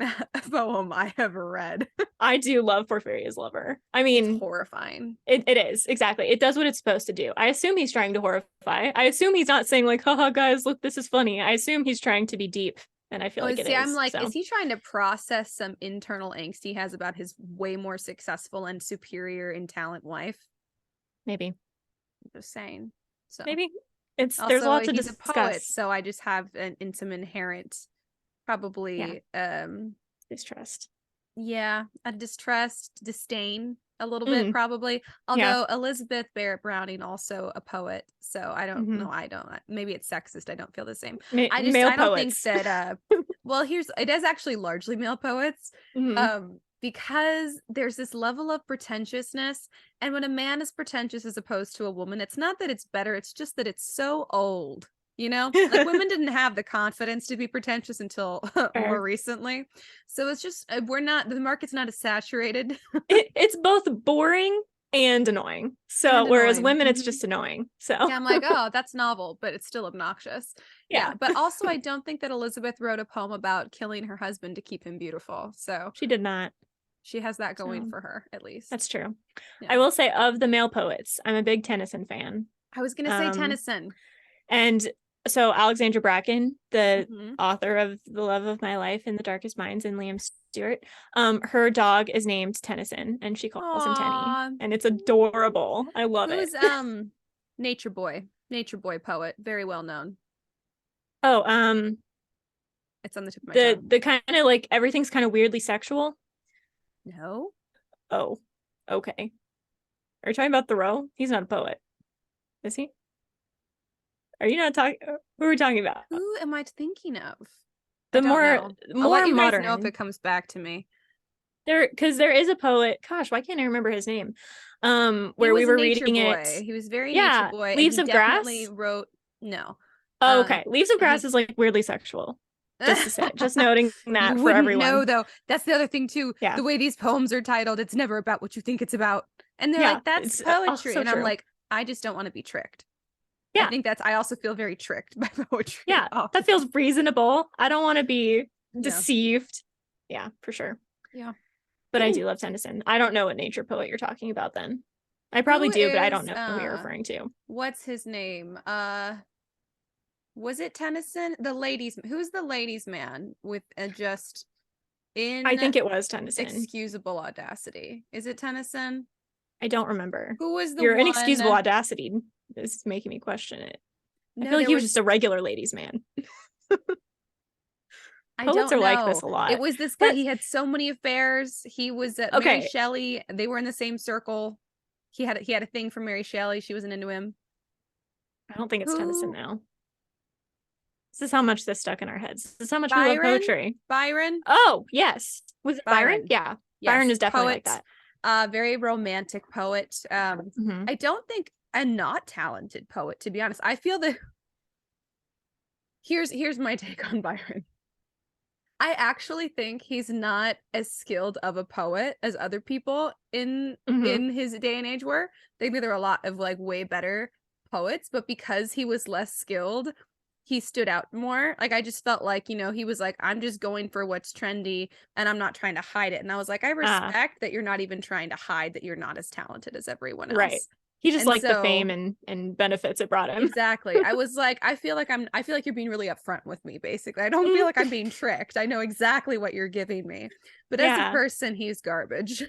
poem I have read. I do love Porphyria's Lover. I It's mean, horrifying. it is exactly. It does what it's supposed to do. I assume he's trying to horrify. I assume he's not saying like, haha, guys, look, this is funny. I assume he's trying to be deep, and I feel like it See, is. I'm like, so. is he trying to process some internal angst he has about his way more successful and superior in talent wife? Maybe. I'm just saying. So maybe it's also, there's a lot to he's discuss. a poet, so I just have some inherent, probably, distrust. Yeah, a distrust, disdain, a little bit probably. Although Elizabeth Barrett Browning also a poet, so I don't know. I don't. Maybe it's sexist. I don't feel the same. I don't think that. Well, it is actually largely male poets. Because there's this level of pretentiousness, and when a man is pretentious as opposed to a woman, it's not that it's better, it's just that it's so old, you know? Like, women didn't have the confidence to be pretentious until more recently. So it's just, the market's not as saturated. It's both boring and annoying. So whereas women, it's just annoying. So yeah, I'm like, oh, that's novel, but it's still obnoxious. Yeah. But also, I don't think that Elizabeth wrote a poem about killing her husband to keep him beautiful. So she did not. She has that going for her, at least. That's true. Yeah. I will say, of the male poets, I'm a big Tennyson fan. I was going to say Tennyson. And so Alexandra Bracken, the author of The Love of My Life and The Darkest Minds and Liam Stewart, her dog is named Tennyson, and she calls him Tenny. And it's adorable. I love it. Who's Nature Boy poet, very well known. Oh, it's on the tip of my tongue. The kind of like everything's kind of weirdly sexual. No. Oh, okay. Are you talking about Thoreau? He's not a poet, is he? Are you not talking? Who are we talking about? Who am I thinking of? The more modern. Know if it comes back to me. Because there is a poet. Gosh, why can't I remember his name? Where we were reading it. He was very Nature Boy. Leaves of Grass. Wrote no. Oh, okay. Leaves of Grass is like weirdly sexual. Just to say, just noting that for everyone. No, though, that's the other thing too. Yeah. The way these poems are titled, it's never about what you think it's about, and they're like, "That's poetry," and I'm like, I just don't want to be tricked. Yeah, I think I also feel very tricked by poetry. Yeah, that feels reasonable. I don't want to be deceived. Yeah, for sure. Yeah, but I do love Tennyson. I don't know what nature poet you're talking about. Then I probably do, but I don't know who you're referring to. What's his name? Was it Tennyson? Who's the ladies' man with just I think it was Tennyson. Excusable audacity. Is it Tennyson? I don't remember. Who was the Your inexcusable audacity is making me question it. I feel like he was just a regular ladies' man. Poets are like this a lot. It was this guy. He had so many affairs. He was at Mary Shelley. They were in the same circle. He had a thing for Mary Shelley. She wasn't into him. I don't think it's Tennyson now. This is how much this stuck in our heads. This is how much we love poetry. Byron? Oh, yes. Was it Byron? Yeah. Yes. Byron is definitely like that. Very romantic poet. I don't think a not talented poet, to be honest. I feel that here's my take on Byron. I actually think he's not as skilled of a poet as other people in his day and age were. Maybe there are a lot of like way better poets, but because he was less skilled, he stood out more. Like, I just felt like, he was like, I'm just going for what's trendy and I'm not trying to hide it. And I was like, I respect that you're not even trying to hide that you're not as talented as everyone else. Right. He just liked the fame and benefits it brought him. Exactly. I was like, I feel like you're being really upfront with me, basically. I don't feel like I'm being tricked. I know exactly what you're giving me. But as a person, he's garbage.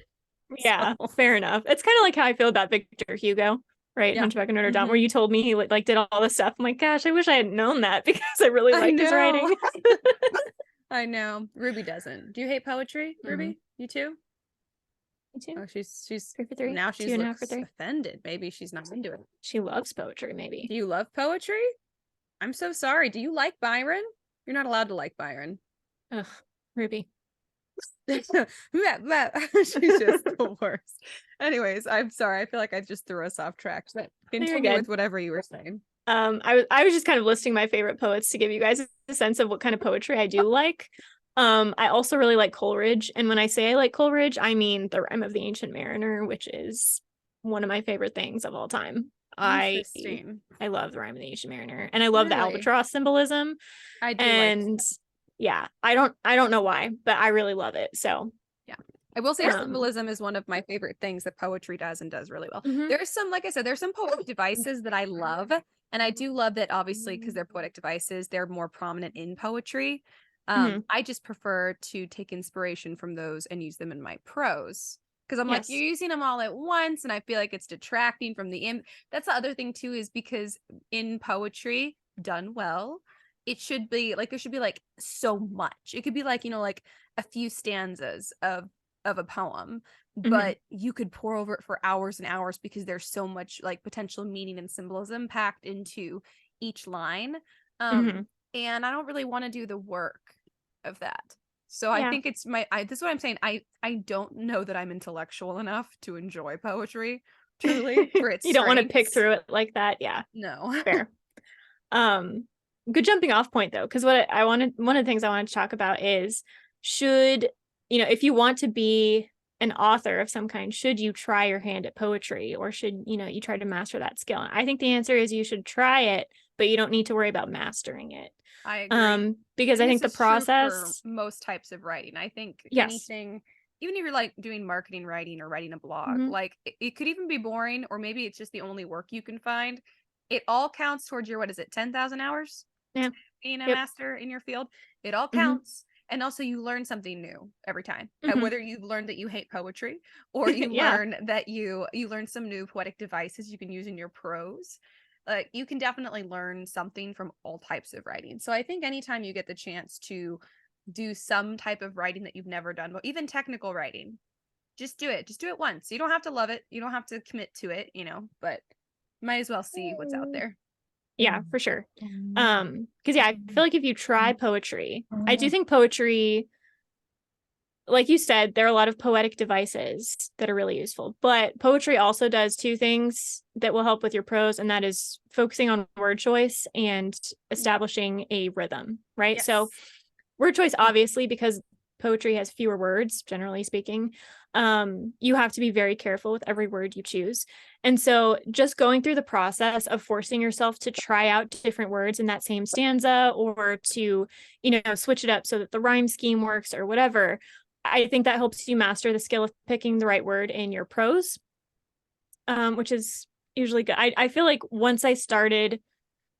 Yeah, fair enough. It's kind of like how I feel about Victor Hugo. Right, Hunchback of Notre Dame, where you told me he like did all this stuff. I'm like, gosh, I wish I had known that because I really liked his writing. I know. Ruby doesn't. Do you hate poetry, Ruby? You too? Me too. Oh, she's 3 for 3. Now she's offended. Maybe she's not into it. She loves poetry. Maybe. Do you love poetry? I'm so sorry. Do you like Byron? You're not allowed to like Byron. Ugh, Ruby. She's just the worst. Anyways, I'm sorry. I feel like I just threw us off track. But continue with whatever you were saying. I was just kind of listing my favorite poets to give you guys a sense of what kind of poetry I do like. I also really like Coleridge. And when I say I like Coleridge, I mean the Rime of the Ancient Mariner, which is one of my favorite things of all time. Interesting. I love the Rime of the Ancient Mariner, and I love the Really? albatross symbolism. I do like And yeah, I don't know why, but I really love it. So yeah. I will say um symbolism is one of my favorite things that poetry does and does really well. mhm, There's some, like I said, there's some poetic devices that I love. And I do love that obviously because they're poetic devices, they're more prominent in poetry. mhm, I just prefer to take inspiration from those and use them in my prose. Because I'm like, you're yes. using them all at once, and I feel like it's detracting from the. That's the other thing too, is because in poetry, done well, it should be like there should be like so much. It could be like, like a few stanzas of a poem, Mhm, but you could pour over it for hours and hours because there's so much like potential meaning and symbolism packed into each line. mhm. And I don't really want to do the work of that. So I Yeah. think it's this is what I'm saying. I don't know that I'm intellectual enough to enjoy poetry truly for its You don't want to pick strengths. through it like that. Yeah, No. fair. Um, Good jumping off point though, because what I wanted, one of the things I wanted to talk about is should, if you want to be an author of some kind, should you try your hand at poetry, or should, you try to master that skill? And I think the answer is you should try it, but you don't need to worry about mastering it. I agree. Because I And this think the is true for process, most types of writing. I think yes. anything, even if you're like doing marketing writing or writing a blog, Hmm. like it could even be boring, or maybe it's just the only work you can find. It all counts towards your, what is it, 10,000 hours Yeah. being a Yep. master in your field? It all Hmm. counts. And also, you learn something new every time. Hmm. Whether you've learned that you hate poetry, or you Yeah. learn that you learn some new poetic devices you can use in your prose, like you can definitely learn something from all types of writing. So I think anytime you get the chance to do some type of writing that you've never done, but even technical writing, just do it. Just do it once. You don't have to love it. You don't have to commit to it, but might as well see what's out there. Yeah, for sure. Because yeah, I feel like if you try poetry, I do think poetry, like you said, there are a lot of poetic devices that are really useful, but poetry also does two things that will help with your prose, and that is focusing on word choice and establishing a rhythm, right? So Yes. word choice, obviously, because poetry has fewer words, generally speaking, you have to be very careful with every word you choose. And so just going through the process of forcing yourself to try out different words in that same stanza, or to, switch it up so that the rhyme scheme works or whatever, I think that helps you master the skill of picking the right word in your prose, which is usually good. I feel like once I started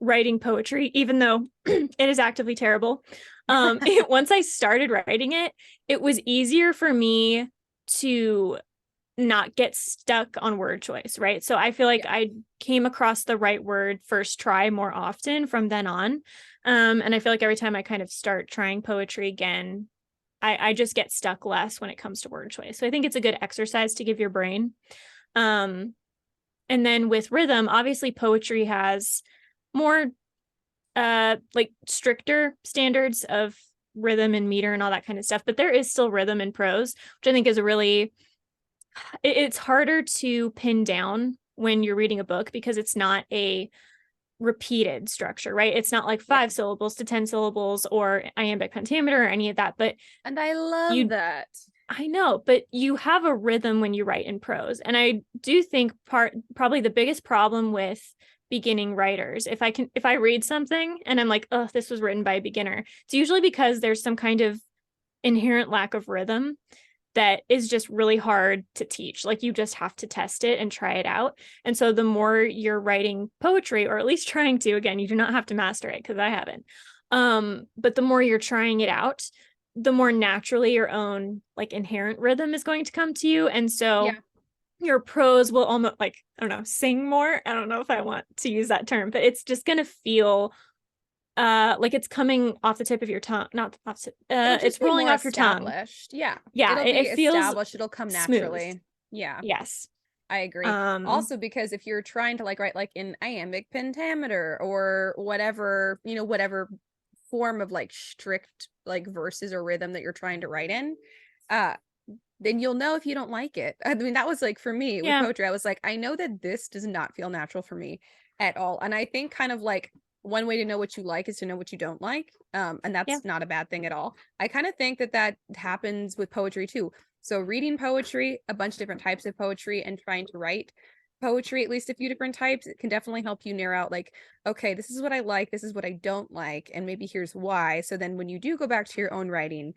writing poetry, even though it is actively terrible, once I started writing it, it was easier for me to not get stuck on word choice, right? So I feel like Yeah. I came across the right word first try more often from then on. And I feel like every time I kind of start trying poetry again, I just get stuck less when it comes to word choice. So I think it's a good exercise to give your brain. Um, and then with rhythm, obviously poetry has more like stricter standards of rhythm and meter and all that kind of stuff, but there is still rhythm in prose, which I think is a really, it's harder to pin down when you're reading a book because it's not a repeated structure, right? It's not like Yeah. 5 syllables to 10 syllables or iambic pentameter or any of that, but And I love you that. I know, but you have a rhythm when you write in prose. And I do think probably the biggest problem with beginning writers, if I read something and I'm like, oh, this was written by a beginner, it's usually because there's some kind of inherent lack of rhythm that is just really hard to teach. Like you just have to test it and try it out. And so the more you're writing poetry, or at least trying to, again, you do not have to master it because I haven't. But the more you're trying it out, the more naturally your own like inherent rhythm is going to come to you. And so Yeah. your prose will almost like, I don't know, sing more. I don't know if I want to use that term, but it's just going to feel like it's coming off the tip of your tongue, not off It'll just it's be rolling more off your tongue. established. Yeah. Yeah, It'll it be feels established. It'll come smooth. naturally. Yeah. Yes. I agree. Um, Also, because if you're trying to like write like in iambic pentameter or whatever, whatever form of like strict like verses or rhythm that you're trying to write in, uh, then you'll know if you don't like it. I mean, that was like for me with yeah. poetry, I was like, I know that this does not feel natural for me at all. And I think kind of like one way to know what you like is to know what you don't like. And Yeah. that's not a bad thing at all. I kind of think that happens with poetry too. So reading poetry, a bunch of different types of poetry, and trying to write poetry, at least a few different types, it can definitely help you narrow out like, okay, this is what I like, this is what I don't like, and maybe here's why. So then when you do go back to your own writing,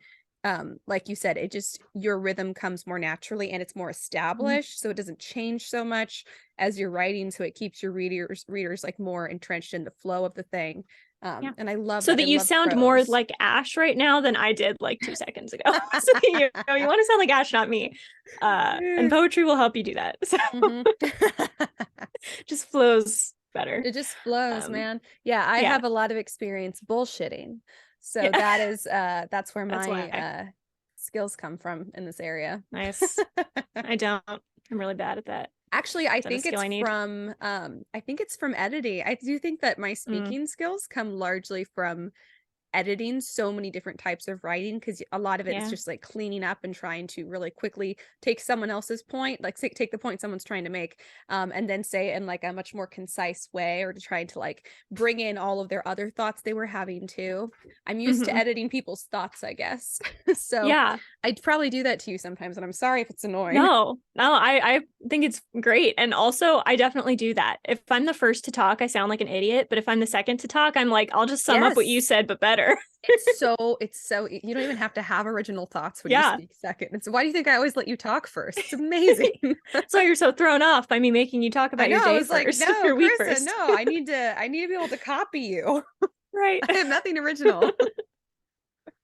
like you said, it just, your rhythm comes more naturally and it's more established, so it doesn't change so much as you're writing, so it keeps your readers like more entrenched in the flow of the thing. Yeah. And I love So that. that I you love sound more prose. like Ash right now than I did like 2 seconds ago. So you want to sound like Ash, not me. And poetry will help you do that. So just flows better. It just flows, man. Yeah, I have a lot of experience bullshitting. So that is that's where my skills come from in this area. Nice. I don't. I'm really bad at that. Actually, I think it's from editing. I do think that my speaking skills come largely from editing so many different types of writing, because a lot of it is just like cleaning up and trying to really quickly take someone else's point, like take the point someone's trying to make, and then say it in like a much more concise way, or to try to like bring in all of their other thoughts they were having too. I'm used to editing people's thoughts, I guess. So yeah, I'd probably do that to you sometimes, and I'm sorry if it's annoying. No, I think it's great. And also I definitely do that. If I'm the first to talk, I sound like an idiot, but if I'm the second to talk, I'm like, I'll just sum up what you said, but better. It's so you don't even have to have original thoughts when you speak second. It's why do you think I always let you talk first? It's amazing. So you're so thrown off by me making you talk about your day first. Like, no, your week Karissa, first. No, I need to be able to copy you. Right. I have nothing original.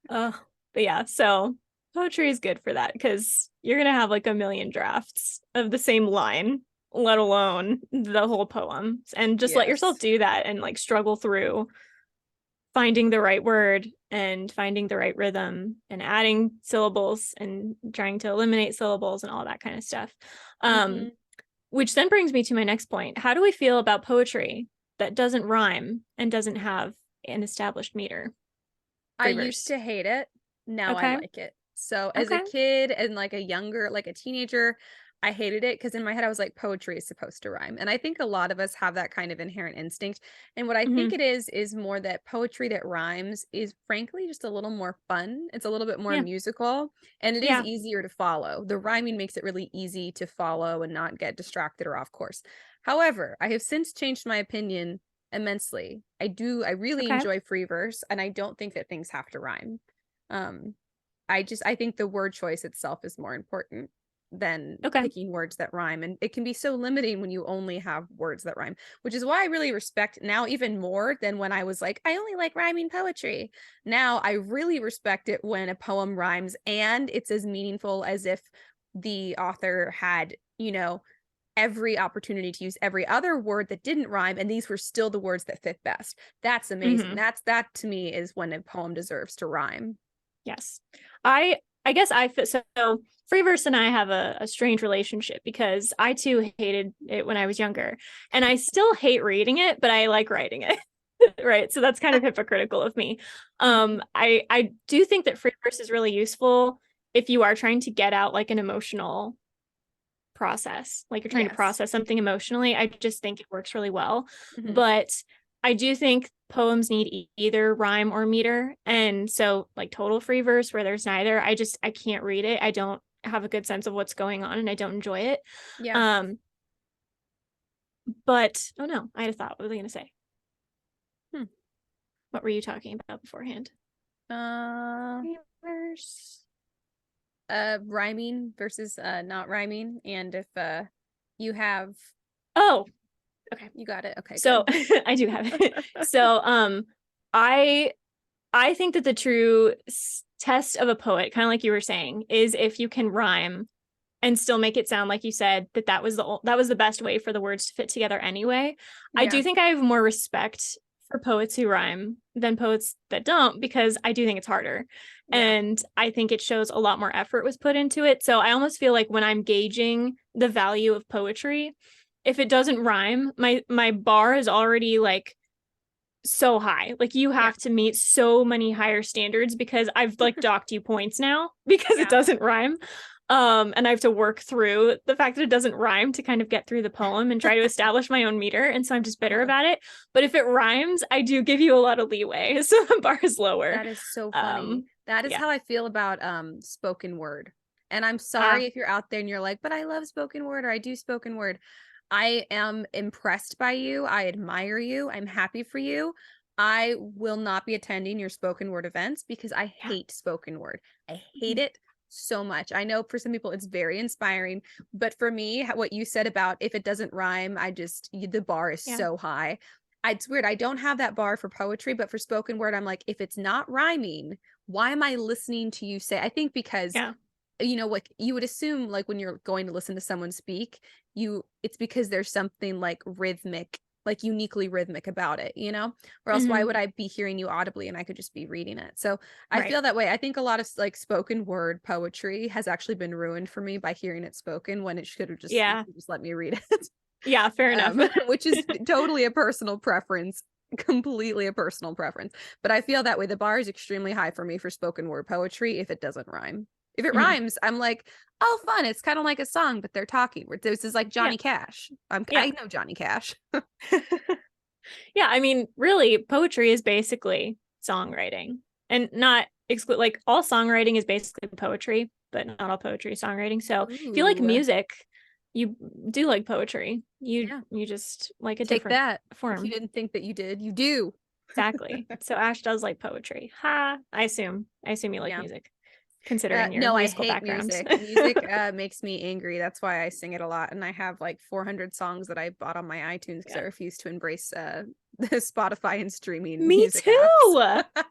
But yeah, so poetry is good for that, because you're gonna have like a million drafts of the same line, let alone the whole poem, and just let yourself do that and like struggle through finding the right word and finding the right rhythm and adding syllables and trying to eliminate syllables and all that kind of stuff. Which then brings me to my next point. How do we feel about poetry that doesn't rhyme and doesn't have an established meter? I used to hate it. Now I like it. So as a kid and like a teenager, I hated it because in my head I was like, poetry is supposed to rhyme. And I think a lot of us have that kind of inherent instinct. And what I think it is more that poetry that rhymes is frankly just a little more fun. It's a little bit more musical, and it is easier to follow. The rhyming makes it really easy to follow and not get distracted or off course. However, I have since changed my opinion immensely. I really enjoy free verse, and I don't think that things have to rhyme. I think the word choice itself is more important than picking words that rhyme, and it can be so limiting when you only have words that rhyme, which is why I really respect now even more than when I was like, I only like rhyming poetry. Now I really respect it when a poem rhymes and it's as meaningful as if the author had, every opportunity to use every other word that didn't rhyme, and these were still the words that fit best. That's amazing. That to me is when a poem deserves to rhyme. Yes. I guess so free verse and I have a strange relationship, because I too hated it when I was younger, and I still hate reading it, but I like writing it. Right. So that's kind of hypocritical of me. I do think that free verse is really useful if you are trying to get out like an emotional process, like you're trying to process something emotionally. I just think it works really well. But I do think poems need either rhyme or meter. And so like total free verse where there's neither, I can't read it. I don't have a good sense of what's going on and I don't enjoy it. But oh no, I had a thought. What was I going to say? What were you talking about beforehand? Verse. Rhyming versus not rhyming, and if you have okay, you got it. Okay, so I do have it. So I think that the true test of a poet, kind of like you were saying, is if you can rhyme and still make it sound like you said that was the best way for the words to fit together anyway. I do think I have more respect for poets who rhyme than poets that don't, because I do think it's harder. And I think it shows a lot more effort was put into it. So I almost feel like when I'm gauging the value of poetry, if it doesn't rhyme, my bar is already like so high. Like you have to meet so many higher standards, because I've like docked you points now because it doesn't rhyme. And I have to work through the fact that it doesn't rhyme to kind of get through the poem and try to establish my own meter. And so I'm just bitter about it. But if it rhymes, I do give you a lot of leeway. So the bar is lower. That is so funny. That is yeah. how I feel about spoken word. And I'm sorry if you're out there and you're like, but I love spoken word, or I do spoken word. I am impressed by you. I admire you. I'm happy for you. I will not be attending your spoken word events because I hate spoken word. I hate it so much. I know for some people it's very inspiring, but for me, what you said about if it doesn't rhyme, the bar is so high. It's weird. I don't have that bar for poetry, but for spoken word, I'm like, if it's not rhyming, why am I listening to you say? I think because you know, like you would assume, like when you're going to listen to someone speak, it's because there's something like rhythmic, like uniquely rhythmic about it, you know, or else why would I be hearing you audibly and I could just be reading it? So I feel that way. I think a lot of like spoken word poetry has actually been ruined for me by hearing it spoken when it should have just let me read it. Yeah, fair enough. Which is totally a personal preference, completely a personal preference. But I feel that way. The bar is extremely high for me for spoken word poetry if it doesn't rhyme. If it rhymes, I'm like, oh, fun. It's kind of like a song, but they're talking. This is like Johnny Cash. I know Johnny Cash. Yeah, I mean, really, poetry is basically songwriting, and not like all songwriting is basically poetry, but not all poetry is songwriting. So if you like music, you do like poetry. You just like a different form. If you didn't think that you did, you do. Exactly. So Ash does like poetry. I assume you like music. Considering your musical background. Music makes me angry. That's why I sing it a lot. And I have like 400 songs that I bought on my iTunes because I refuse to embrace the Spotify and streaming. Me too.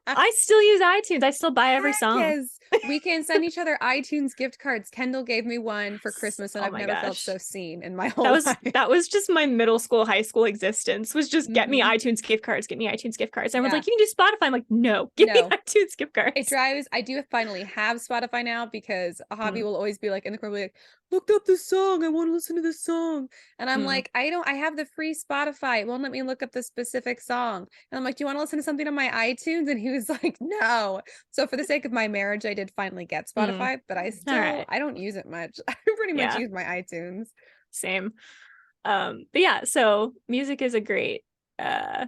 I still use iTunes. I still buy every song. We can send each other iTunes gift cards. Kendall gave me one for Christmas, and I've never felt so seen in my whole life. That was just my middle school, high school existence. Was just get me iTunes gift cards. Get me iTunes gift cards. Everyone's like, you can do Spotify. I'm like, no, give me iTunes gift cards. I do finally have Spotify now because a hobby will always be like in the corner, like, looked up this song. I want to listen to this song. And I'm like, I have the free Spotify. It won't let me look up the specific song. And I'm like, do you want to listen to something on my iTunes? And he was like, no. So for the sake of my marriage, I did finally get Spotify, but I still, I don't use it much. I pretty much use my iTunes. Same. But yeah, so music is a great, I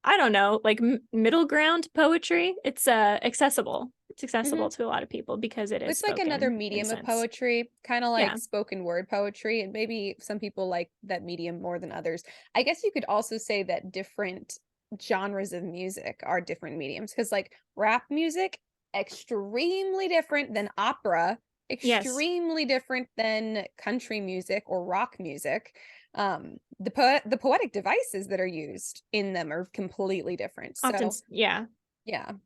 don't know, like middle ground poetry. It's accessible. It's accessible to a lot of people because it is. It's like another medium of poetry, kind of like spoken word poetry, and maybe some people like that medium more than others. I guess you could also say that different genres of music are different mediums, because like rap music, extremely different than opera, extremely different than country music or rock music. The poetic devices that are used in them are completely different. Often,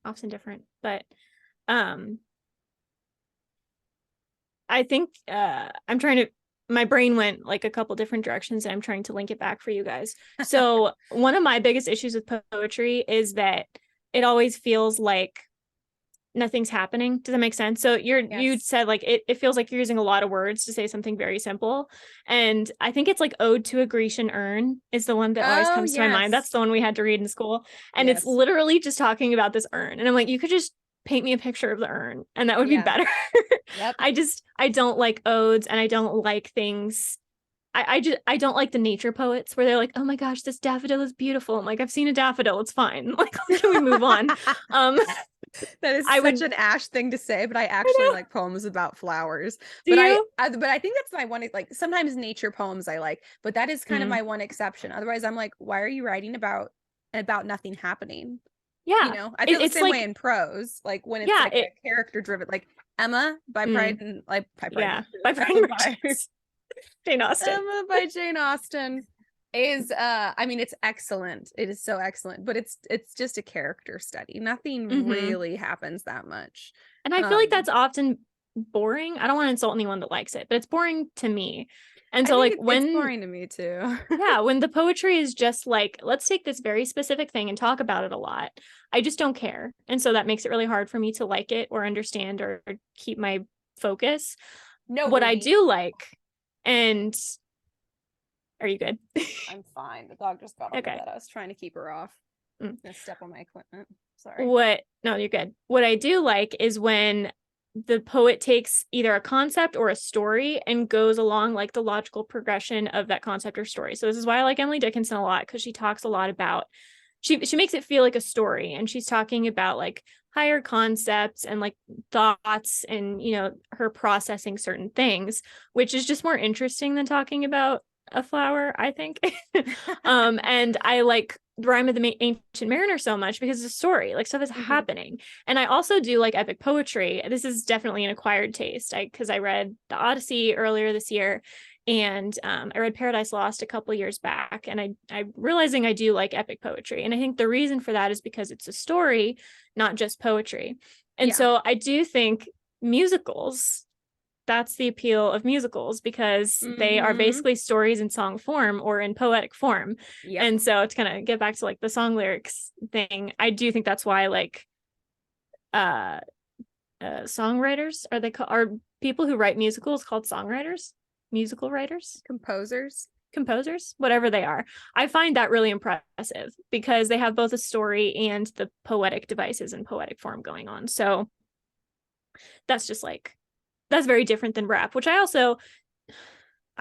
often different. But I think my brain went like a couple different directions, and I'm trying to link it back for you guys. So one of my biggest issues with poetry is that it always feels like nothing's happening. Does that make sense? So you said like it feels like you're using a lot of words to say something very simple. And I think it's like Ode to a Grecian Urn is the one that always comes to my mind. That's the one we had to read in school. And it's literally just talking about this urn. And I'm like, you could just paint me a picture of the urn and that would be better. I don't like odes, and I don't like things. I don't like the nature poets where they're like, oh my gosh, this daffodil is beautiful. I'm like, I've seen a daffodil, it's fine. Like, can we move on? That is such an Ash thing to say, but I actually like poems about flowers. But I think that's my one, like sometimes nature poems I like, but that is kind of my one exception. Otherwise, I'm like, why are you writing about nothing happening? Yeah. You know, I feel the same way in prose, like when it's like a character driven, like Emma by Pride and by Pride and Jane Austen. Emma by Jane Austen is I mean, it's excellent. It is so excellent, but it's just a character study. Nothing really happens that much. And I feel like that's often boring. I don't want to insult anyone that likes it, but it's boring to me. And so like when it's boring to me too. When the poetry is just like, let's take this very specific thing and talk about it a lot, I just don't care. And so that makes it really hard for me to like it or understand or keep my focus. What I do like, and are you good? I'm fine. The dog just got on the bed. I was trying to keep her off. I'm gonna step on my equipment. Sorry. No, you're good. What I do like is when the poet takes either a concept or a story and goes along like the logical progression of that concept or story. So this is why I like Emily Dickinson a lot, because she talks a lot about, she makes it feel like a story, and she's talking about like higher concepts and like thoughts and, you know, her processing certain things, which is just more interesting than talking about a flower, I think. And I like the Rime of the Ancient Mariner so much because it's a story, like stuff is happening. And I also do like epic poetry. This is definitely an acquired taste, because I read the Odyssey earlier this year, and I read Paradise Lost a couple years back, and I'm realizing I do like epic poetry. And I think the reason for that is because it's a story, not just poetry. And so I do think musicals, that's the appeal of musicals, because they are basically stories in song form or in poetic form. And so to kind of get back to like the song lyrics thing, I do think that's why like songwriters, are people who write musicals called songwriters, musical writers, composers, whatever they are. I find that really impressive because they have both a story and the poetic devices and poetic form going on. So that's just like, that's very different than rap, which I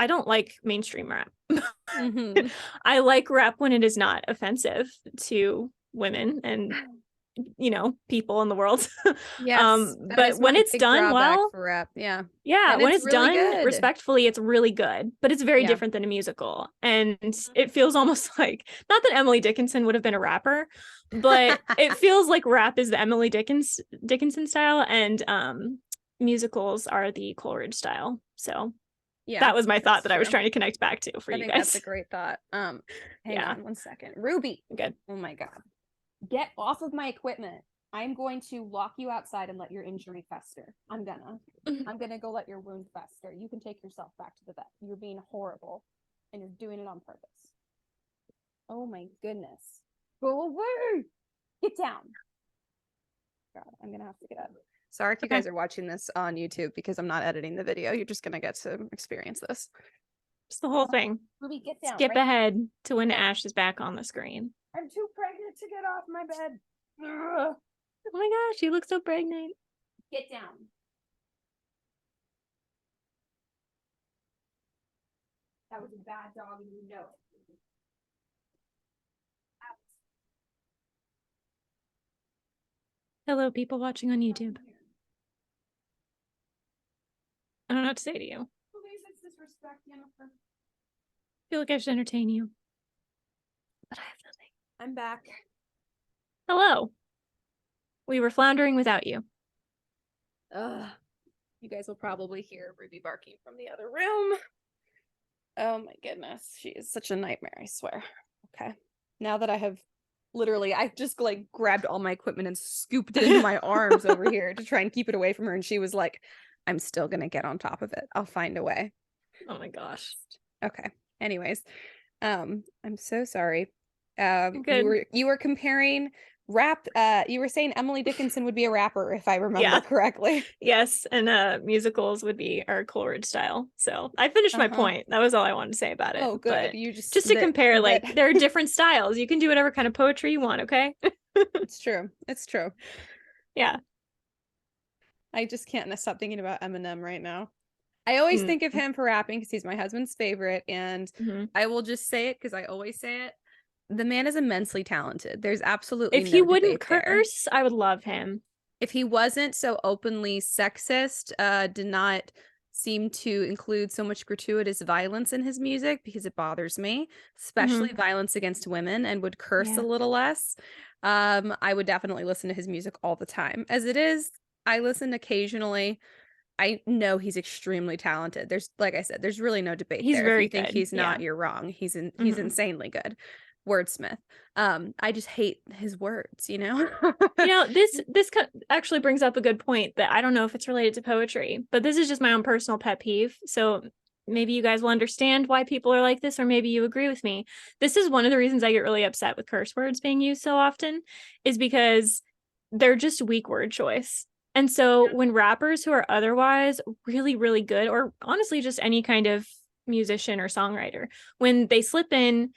don't like mainstream rap. I like rap when it is not offensive to women and, you know, people in the world. But when it's done well, for rap, when it's really done good, respectfully, it's really good, but it's very different than a musical. And it feels almost like, not that Emily Dickinson would have been a rapper, but it feels like rap is the Emily Dickinson style, and musicals are the Coleridge style. So that was my thought that I was trying to connect back to for you guys. That's a great thought. Hang on 1 second. Ruby. Good. Oh my God. Get off of my equipment. I'm going to lock you outside and let your injury fester. I'm gonna go let your wound fester. You can take yourself back to the vet. You're being horrible and you're doing it on purpose. Oh my goodness. Go away. Get down. God, I'm gonna have to get up. Sorry if you guys are watching this on YouTube, because I'm not editing the video. You're just gonna get to experience this. Just the whole thing. Ruby, get down. Skip ahead to when Ash is back on the screen. I'm too pregnant to get off my bed. Oh my gosh, you look so pregnant. Get down. That was a bad dog, and you know it. Hello, people watching on YouTube. I don't know what to say to you. Please, it's disrespect, Jennifer. I feel like I should entertain you, but I have nothing. I'm back. Hello. We were floundering without you. You guys will probably hear Ruby barking from the other room. Oh my goodness. She is such a nightmare, I swear. Okay. Now that I just like grabbed all my equipment and scooped it into my arms over here to try and keep it away from her. And she was like, I'm still going to get on top of it. I'll find a way. Oh my gosh. Okay. Anyways, I'm so sorry. You were comparing rap. You were saying Emily Dickinson would be a rapper, if I remember correctly. Yes, and musicals would be our Coleridge style. So I finished my point. That was all I wanted to say about it. Oh, good. But you just to compare, like there are different styles. You can do whatever kind of poetry you want. Okay. It's true. It's true. Yeah. I just can't stop thinking about Eminem right now. I always think of him for rapping because he's my husband's favorite, and I will just say it because I always say it. The man is immensely talented. There's absolutely if he wouldn't curse, I would love him. If he wasn't so openly sexist, did not seem to include so much gratuitous violence in his music, because it bothers me, especially violence against women, and would curse a little less. I would definitely listen to his music all the time. As it is, I listen occasionally. I know he's extremely talented. There's, like I said, there's really no debate he's there. Very if you good. think he's not, you're wrong. He's insanely good. Wordsmith. I just hate his words, you know. This actually brings up a good point that I don't know if it's related to poetry, but this is just my own personal pet peeve. So maybe you guys will understand why people are like this, or maybe you agree with me. This is one of the reasons I get really upset with curse words being used so often, is because they're just weak word choice. And so when rappers who are otherwise really, really good, or honestly just any kind of musician or songwriter, when they slip in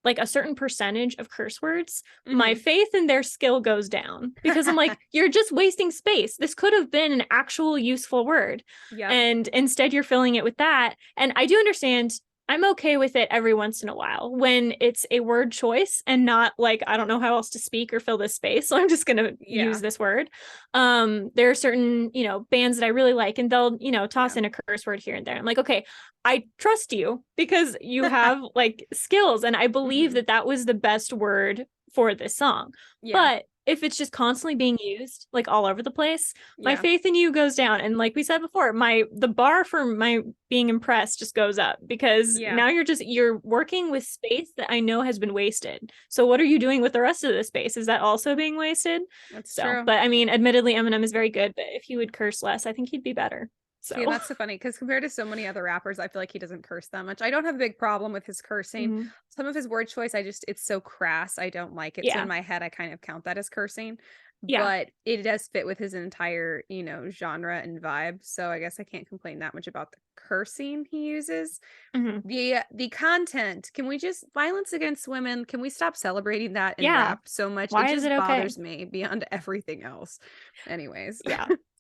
like a certain percentage of curse words, my faith in their skill goes down, because I'm like, you're just wasting space. This could have been an actual useful word. Yeah. And instead you're filling it with that. And I do understand, I'm okay with it every once in a while when it's a word choice and not like, I don't know how else to speak or fill this space, so I'm just going to use this word. There are certain, you know, bands that I really like, and they'll, you know, toss in a curse word here and there. I'm like, okay, I trust you because you have like skills, and I believe that that was the best word for this song. But if it's just constantly being used like all over the place, my faith in you goes down. And like we said before, the bar for my being impressed just goes up, because now you're working with space that I know has been wasted. So what are you doing with the rest of the space? Is that also being wasted? That's true. But I mean, admittedly, Eminem is very good, but if he would curse less, I think he'd be better. So yeah, that's so funny, because compared to so many other rappers, I feel like he doesn't curse that much. I don't have a big problem with his cursing. Some of his word choice, it's so crass. I don't like it. So in my head, I kind of count that as cursing. But it does fit with his entire, you know, genre and vibe. So I guess I can't complain that much about the cursing he uses. The content, can we just, violence against women, can we stop celebrating that in rap so much? Why it just is it okay? bothers me beyond everything else. Anyways.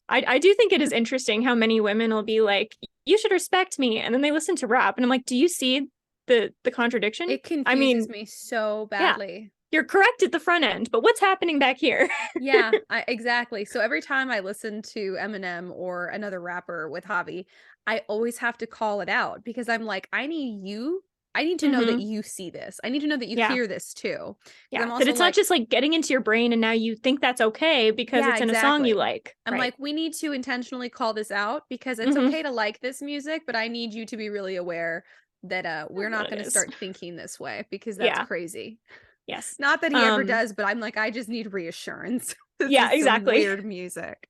I do think it is interesting how many women will be like, you should respect me, and then they listen to rap, and I'm like, do you see the contradiction? It confuses me so badly. You're correct at the front end, but what's happening back here? Exactly. So every time I listen to Eminem or another rapper with Javi, I always have to call it out, because I'm like, I need to know that you see this. I need to know that you hear this too. That it's not just like getting into your brain and now you think that's okay because it's in a song you like. I'm like, we need to intentionally call this out, because it's okay to like this music, but I need you to be really aware that we're not going to start thinking this way, because that's crazy. Yes. Not that he ever does, but I'm like, I just need reassurance. Exactly. Weird music.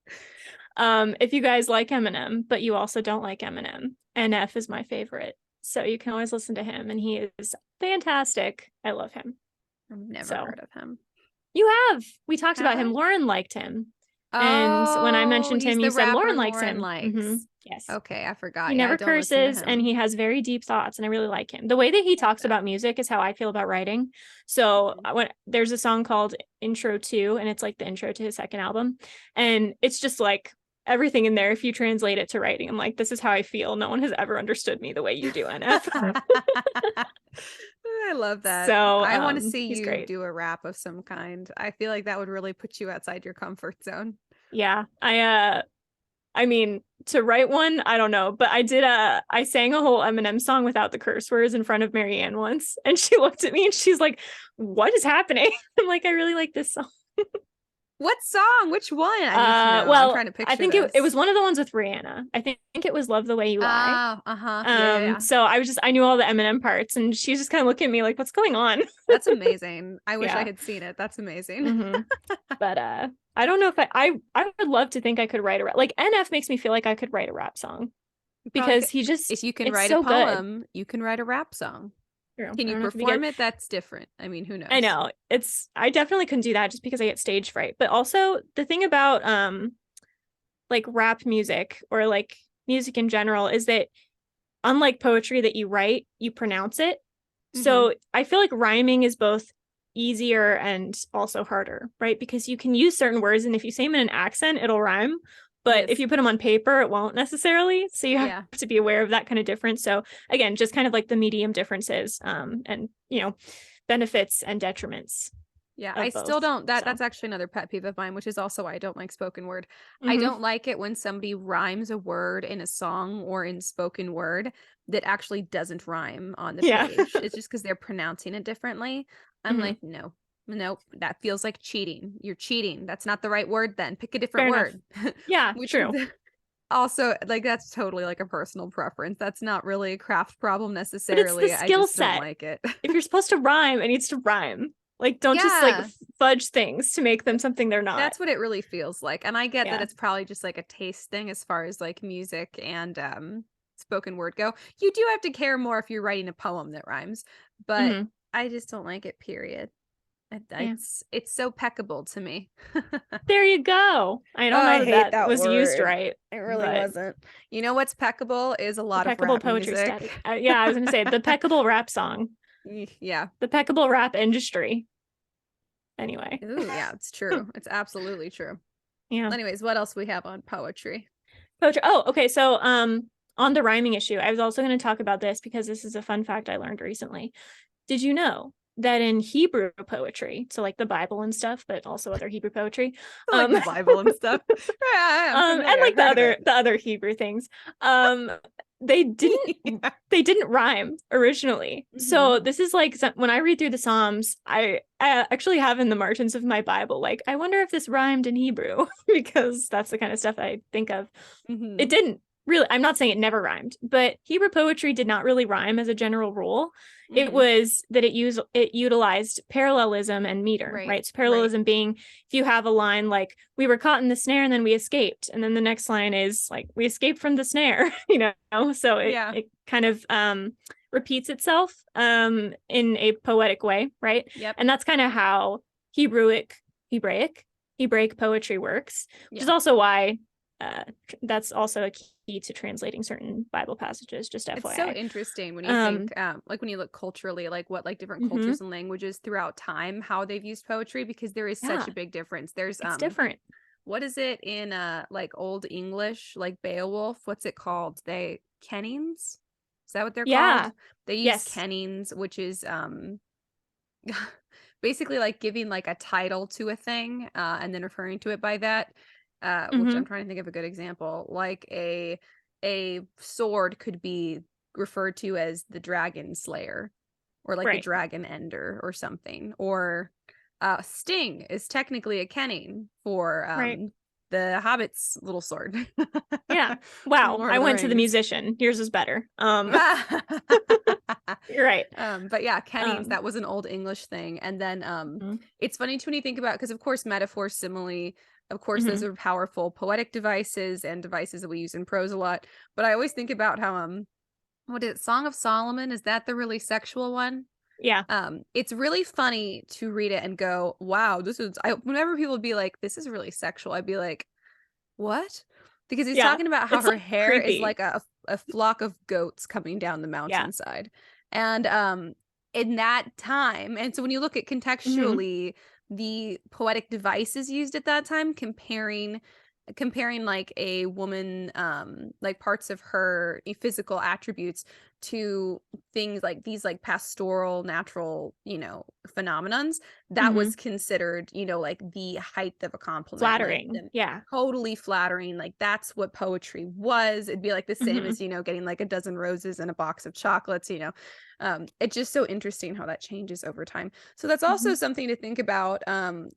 If you guys like Eminem, but you also don't like Eminem, NF is my favorite. So you can always listen to him, and he is fantastic. I love him. I've never heard of him. You have. We talked about him. Lauren liked him. And when I mentioned him, you said Lauren likes him. Yes. Okay, I forgot. He never curses, and he has very deep thoughts, and I really like him. The way that he talks about music is how I feel about writing. So when there's a song called Intro 2, and it's like the intro to his second album, and it's just like everything in there, if you translate it to writing, I'm like, this is how I feel. No one has ever understood me the way you do, NF. I love that. So I want to see you do a rap of some kind. I feel like that would really put you outside your comfort zone. Yeah. I mean, to write one, I don't know, but I sang a whole Eminem song without the curse words in front of Marianne once, and she looked at me and she's like, what is happening? I'm like, I really like this song. What song? Which one? I need to know. Well, I'm trying to picture I think it was one of the ones with Rihanna. I think it was Love the Way You Lie. So I knew all the Eminem parts, and she's just kind of looking at me like, what's going on? That's amazing. I wish I had seen it. That's amazing. But I don't know if I would love to think I could write a rap. Like, NF makes me feel like I could write a rap song, because he just, if you can write a poem, you can write a rap song. True. Can you perform it? That's different. I mean, who knows? I know. I definitely couldn't do that just because I get stage fright. But also the thing about like rap music, or like music in general, is that unlike poetry that you write, you pronounce it. So I feel like rhyming is both easier and also harder, right? Because you can use certain words, and if you say them in an accent, it'll rhyme. But if you put them on paper, it won't necessarily. So you have to be aware of that kind of difference. So again, just kind of like the medium differences, and, you know, benefits and detriments. Yeah, I still don't. That's actually another pet peeve of mine, which is also why I don't like spoken word. I don't like it when somebody rhymes a word in a song or in spoken word that actually doesn't rhyme on the page. It's just because they're pronouncing it differently. I'm like, nope, that feels like cheating. You're cheating. That's not the right word then. Pick a different word. Yeah, true. Also, like, that's totally like a personal preference. That's not really a craft problem necessarily. But it's the skill set. Don't like it. If you're supposed to rhyme, it needs to rhyme. Like, don't just like fudge things to make them something they're not. That's what it really feels like. And I get that it's probably just like a taste thing as far as like music and spoken word go. You do have to care more if you're writing a poem that rhymes, but I just don't like it, period. It's so peccable to me. There you go. I don't know that was word. Used right. It really wasn't. You know what's peccable is a lot of peccable rap poetry music. study. I was gonna say the peccable rap song. Yeah. The Peccable rap industry. Anyway. Ooh, yeah, it's true. It's absolutely true. Yeah. Anyways, what else we have on poetry? Poetry. Oh, okay. So on the rhyming issue, I was also going to talk about this because this is a fun fact I learned recently. Did you know that in Hebrew poetry, so like the Bible and stuff, but also other Hebrew poetry, Like the Bible and stuff. Yeah, I'm familiar. and like I've heard of it. the other Hebrew things, they didn't Yeah. they didn't rhyme originally. So this is like when I read through the Psalms, I actually have in the margins of my Bible, like, I wonder if this rhymed in Hebrew because that's the kind of stuff I think of. It didn't really. I'm not saying it never rhymed, but Hebrew poetry did not really rhyme as a general rule. It was that it utilized parallelism and meter, right? So parallelism being, if you have a line like, we were caught in the snare and then we escaped, and then the next line is like, we escaped from the snare, so it kind of repeats itself in a poetic way, right? Yep. And that's kind of how Hebraic poetry works, which is also why that's also a key to translating certain Bible passages, just FYI. It's so interesting when you think like when you look culturally, like what like different cultures and languages throughout time, how they've used poetry, because there is such a big difference. There's it's different. What is it in like Old English, like Beowulf? What's it called? Kennings? Is that what they're called? They use kennings, which is basically like giving like a title to a thing and then referring to it by that. Which I'm trying to think of a good example. Like a sword could be referred to as the dragon slayer, or like the dragon ender or something. Or sting is technically a kenning for the Hobbit's little sword. Yeah. Wow. I went to the musician. Yours is better. You're right. But yeah, kennings, that was an Old English thing. And then it's funny too when you think about, because of course metaphor, simile, of course those are powerful poetic devices and devices that we use in prose a lot. But I always think about how what is it, Song of Solomon, is that the really sexual one? Yeah. It's really funny to read it and go, wow, whenever people would be like, this is really sexual, I'd be like, what? Because he's talking about how her hair is like a flock of goats coming down the mountainside. And in that time, and so when you look at contextually the poetic devices used at that time, comparing like a woman, like parts of her physical attributes to things like these like pastoral natural phenomenons, that was considered like the height of a compliment, flattering, totally flattering. Like that's what poetry was. It'd be like the same as getting like a dozen roses and a box of chocolates. It's just so interesting how that changes over time. So that's also something to think about,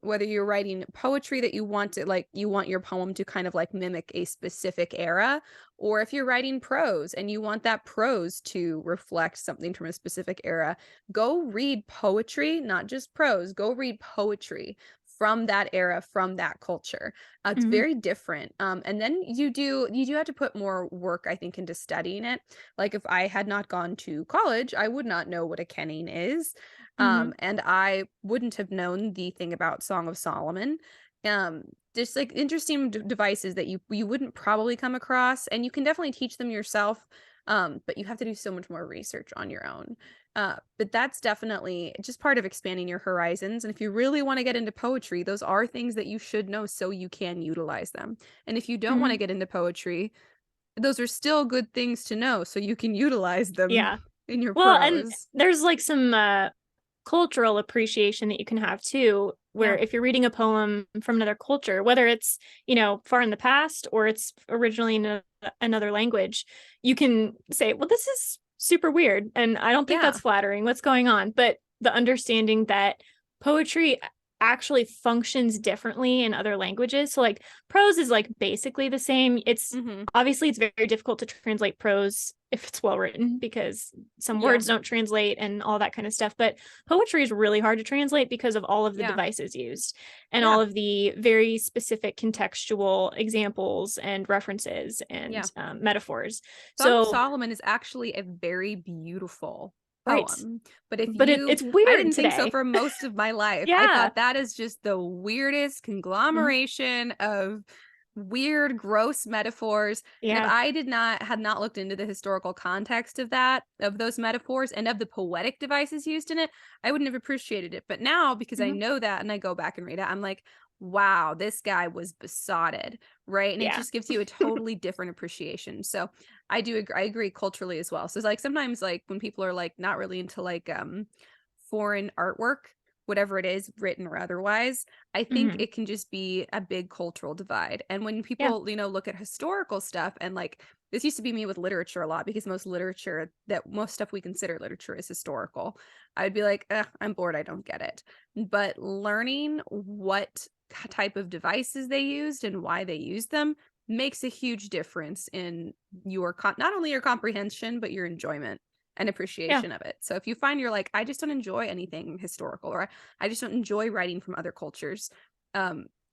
whether you're writing poetry that you want your poem to kind of like mimic a specific era, or if you're writing prose and you want that prose to reflect something from a specific era. Go read poetry, not just prose. Go read poetry from that era, from that culture. It's very different. And then you do have to put more work, I think, into studying it. Like if I had not gone to college, I would not know what a kenning is. And I wouldn't have known the thing about Song of Solomon. Just like interesting devices that you wouldn't probably come across, and you can definitely teach them yourself. But you have to do so much more research on your own. But that's definitely just part of expanding your horizons. And if you really want to get into poetry, those are things that you should know so you can utilize them. And if you don't want to get into poetry, those are still good things to know so you can utilize them in your prose. And there's like some cultural appreciation that you can have too, where if you're reading a poem from another culture, whether it's far in the past or it's originally in another language, you can say, well, this is super weird and I don't think that's flattering. What's going on? But the understanding that poetry actually functions differently in other languages. So like prose is like basically the same. It's obviously it's very difficult to translate prose if it's well written, because some words don't translate and all that kind of stuff. But poetry is really hard to translate because of all of the devices used and all of the very specific contextual examples and references and metaphors. Song of Solomon is actually a very beautiful poem. But it's weird. I didn't today. think so for most of my life. I thought that is just the weirdest conglomeration of weird, gross metaphors. And if Yeah. I had not looked into the historical context of those metaphors and of the poetic devices used in it, I wouldn't have appreciated it. But now, because I Mhm. know that and I go back and read it, I'm like, wow, this guy was besotted, right? And it Yeah. just gives you a totally different appreciation. So I do agree, I agree culturally as well. So it's like sometimes like when people are like not really into like foreign artwork, whatever it is, written or otherwise, I think Mhm. it can just be a big cultural divide. And when Yeah. people, look at historical stuff and like this used to be me with literature a lot because most stuff we consider literature is historical. I would be like, I'm bored. I don't get it. But learning what type of devices they used and why they used them makes a huge difference in your not only your comprehension, but your enjoyment and Yeah. appreciation of it. So if you find you're like, I just don't enjoy anything historical, or I just don't enjoy writing from other cultures,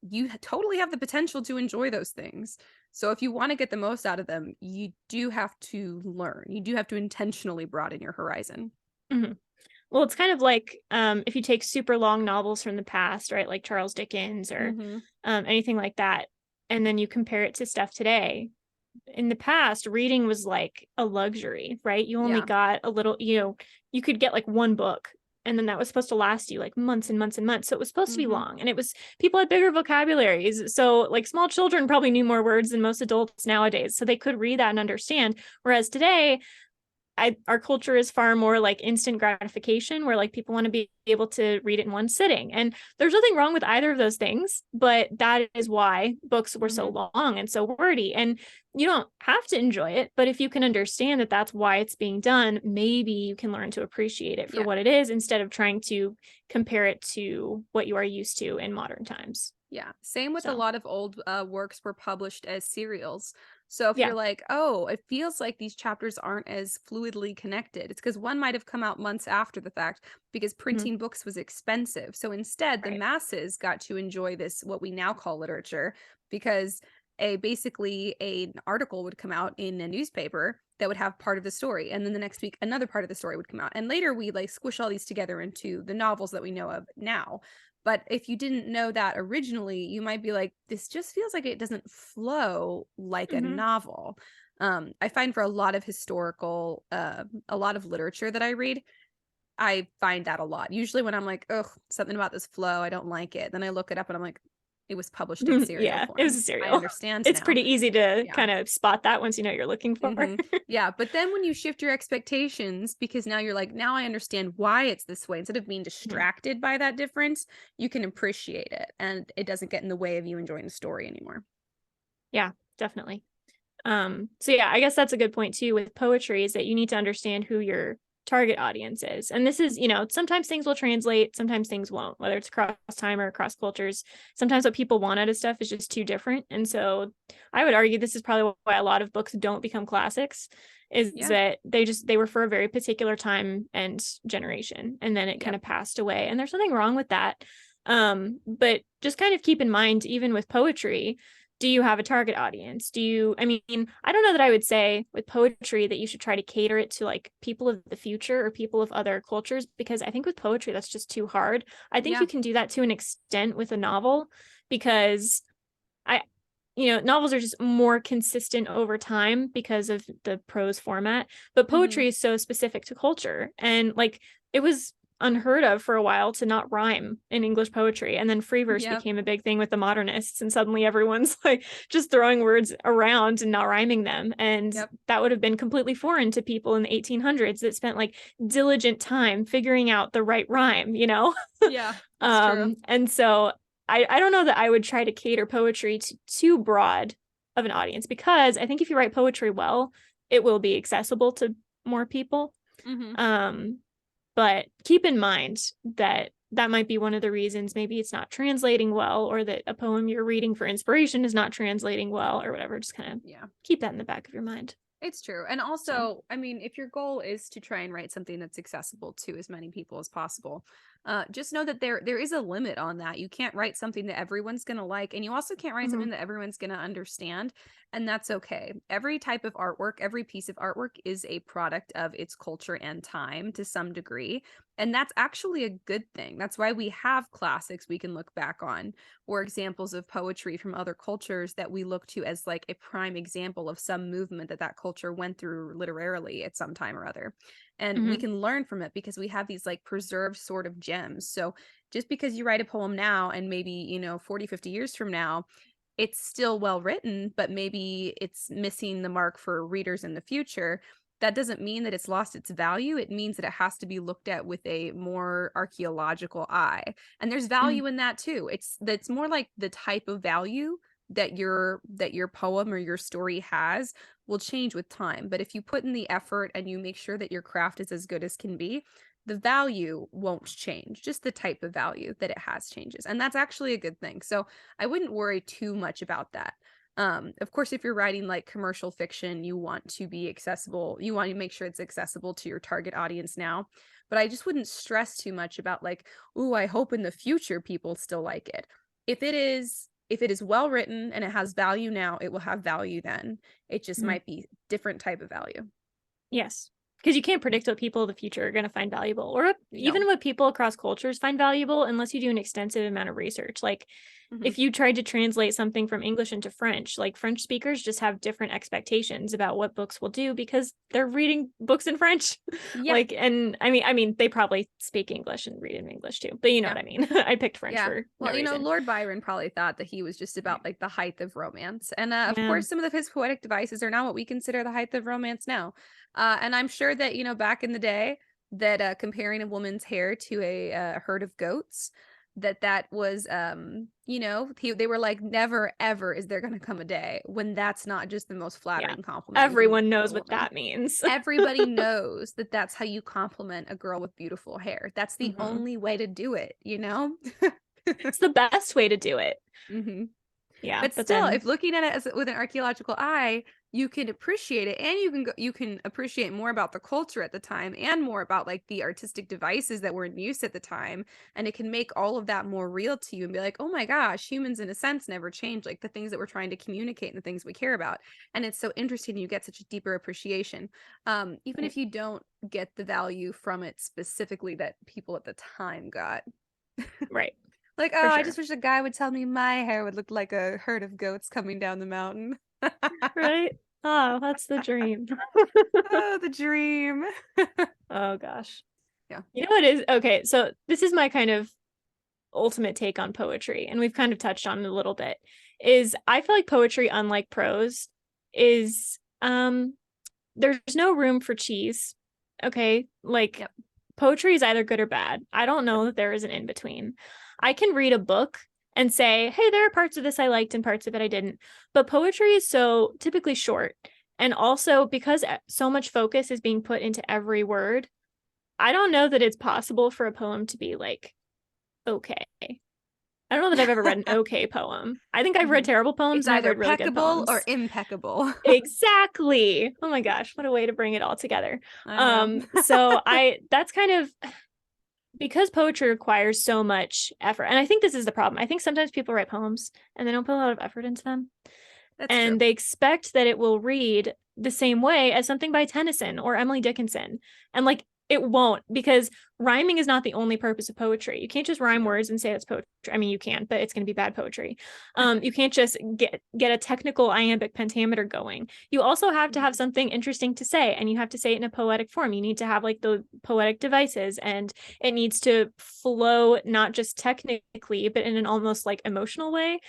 you totally have the potential to enjoy those things. So if you want to get the most out of them, you do have to learn. You do have to intentionally broaden your horizon. Mhm. Well, it's kind of like if you take super long novels from the past, right, like Charles Dickens or Mm-hmm. anything like that, and then you compare it to stuff today. In the past, reading was like a luxury, right? You only Yeah. got a little, you could get like one book, and then that was supposed to last you like months and months and months. So it was supposed to be Mm-hmm. long, and it was people had bigger vocabularies. So like small children probably knew more words than most adults nowadays, so they could read that and understand. Whereas today, our culture is far more like instant gratification, where like people want to be able to read it in one sitting. And there's nothing wrong with either of those things, but that is why books were so Mm-hmm. long and so wordy. And you don't have to enjoy it, but if you can understand that that's why it's being done, maybe you can learn to appreciate it for Yeah. what it is instead of trying to compare it to what you are used to in modern times. Yeah. Same with a So, lot of old works were published as serials. So if you're yeah. like, oh, it feels like these chapters aren't as fluidly connected, it's because one might have come out months after the fact because Mhm. printing books was expensive. So instead, the Right. masses got to enjoy this, what we now call literature, because an article would come out in a newspaper that would have part of the story. And then the next week, another part of the story would come out. And later we like squish all these together into the novels that we know of now. But if you didn't know that originally, you might be like, this just feels like it doesn't flow like a Hmm. novel. I find for a lot of literature that I read, I find that a lot. Usually when I'm like, ugh, something about this flow, I don't like it. Then I look it up and I'm like, it was published in serial Yeah, it was form. a I serial. understand It's now. pretty easy to Yeah. kind of spot that once you know what you're looking for. Mhm. Yeah, but then when you shift your expectations because now you're like, "Now I understand why it's this way," instead of being Mhm. distracted by that difference, you can appreciate it, and it doesn't get in the way of you enjoying the story anymore. Yeah, definitely. So yeah, I guess that's a good point too with poetry is that you need to understand who your target audience is. And this is, sometimes things will translate, sometimes things won't, whether it's across time or across cultures. Sometimes what people want out of stuff is just too different. And so I would argue this is probably why a lot of books don't become classics, is Yeah. that they were for a very particular time and generation. And then it kind Yep. of passed away. And there's nothing wrong with that. But just kind of keep in mind, even with poetry, do you have a target audience? I mean, I don't know that I would say with poetry that you should try to cater it to like people of the future or people of other cultures, because I think with poetry, that's just too hard. I think Yeah. you can do that to an extent with a novel because I, novels are just more consistent over time because of the prose format, but Mhm. poetry is so specific to culture. And like it was unheard of for a while to not rhyme in English poetry. And then free verse Yep. became a big thing with the modernists. And suddenly everyone's like just throwing words around and not rhyming them. And Yep. that would have been completely foreign to people in the 1800s that spent like diligent time figuring out the right rhyme. Yeah, it's true. And so I don't know that I would try to cater poetry to too broad of an audience, because I think if you write poetry well, it will be accessible to more people. Mhm. Um, but keep in mind that that might be one of the reasons maybe it's not translating well, or that a poem you're reading for inspiration is not translating well, or whatever. Just kind of Yeah. keep that in the back of your mind. It's true. And So, also, I mean, if your goal is to try and write something that's accessible to as many people as possible, just know that there is a limit on that. You can't write something that everyone's going to like, and you also can't write something that everyone's going to understand, and that's okay. Every type of artwork, every piece of artwork is a product of its culture and time to some degree, and that's actually a good thing. That's why we have classics we can look back on, or examples of poetry from other cultures that we look to as like a prime example of some movement that culture went through literarily at some time or other. And we can learn from it because we have these like preserved sort of gems. So just because you write a poem now and maybe, 40, 50 years from now, it's still well written, but maybe it's missing the mark for readers in the future. That doesn't mean that it's lost its value. It means that it has to be looked at with a more archaeological eye. And there's value in that too. That's more like the type of value that your poem or your story has will change with time. But if you put in the effort and you make sure that your craft is as good as can be, the value won't change. Just the type of value that it has changes. And that's actually a good thing. So I wouldn't worry too much about that. Of course, if you're writing like commercial fiction, you want to be accessible. You want to make sure it's accessible to your target audience now. But I just wouldn't stress too much about like, oh, I hope in the future people still like it. If it is well written and it has value now, it will have value then. It just might be different type of value. Yes. Because you can't predict what people of the future are going to find valuable, or even what people across cultures find valuable, unless you do an extensive amount of research. Like if you tried to translate something from English into French, like French speakers just have different expectations about what books will do because they're reading books in French. Yeah. Like, and I mean, they probably speak English and read in English too, but you know what I mean? I picked French for no reason. Lord Byron probably thought that he was just about like the height of romance. And of course, some of his poetic devices are not what we consider the height of romance now. And I'm sure that, back in the day that comparing a woman's hair to a herd of goats, that was they were like, never ever is there going to come a day when that's not just the most flattering compliment. Everyone knows what that means. Everybody knows that that's how you compliment a girl with beautiful hair. That's the only way to do it. It's the best way to do it. Yeah, but still, if looking at it with an archaeological eye, you can appreciate it, and you can appreciate more about the culture at the time and more about like the artistic devices that were in use at the time, and it can make all of that more real to you and be like, oh my gosh, humans in a sense never change, like the things that we're trying to communicate and the things we care about. And it's so interesting, you get such a deeper appreciation, even if you don't get the value from it specifically that people at the time got. Right. Like, oh, sure. I just wish a guy would tell me my hair would look like a herd of goats coming down the mountain. Right? Oh, that's the dream. Oh, the dream. Oh, gosh. Yeah. You know what is? Okay, so this is my kind of ultimate take on poetry, and we've kind of touched on it a little bit, is I feel like poetry, unlike prose, is there's no room for cheese. Okay? Like, poetry is either good or bad. I don't know that there is an in-between. I can read a book and say, hey, there are parts of this I liked and parts of it I didn't. But poetry is so typically short. And also because so much focus is being put into every word, I don't know that it's possible for a poem to be like, okay. I don't know that I've ever read an okay poem. I think I've read terrible poems. It's either really peccable or impeccable. Exactly. Oh my gosh, what a way to bring it all together. So that's kind of, because poetry requires so much effort. And I think this is the problem. I think sometimes people write poems and they don't put a lot of effort into them. That's true. They expect that it will read the same way as something by Tennyson or Emily Dickinson. And like, it won't, because rhyming is not the only purpose of poetry. You can't just rhyme words and say that's poetry. I mean, you can, but it's going to be bad poetry. You can't just get a technical iambic pentameter going. You also have to have something interesting to say, and you have to say it in a poetic form. You need to have like the poetic devices, and it needs to flow not just technically, but in an almost like emotional way.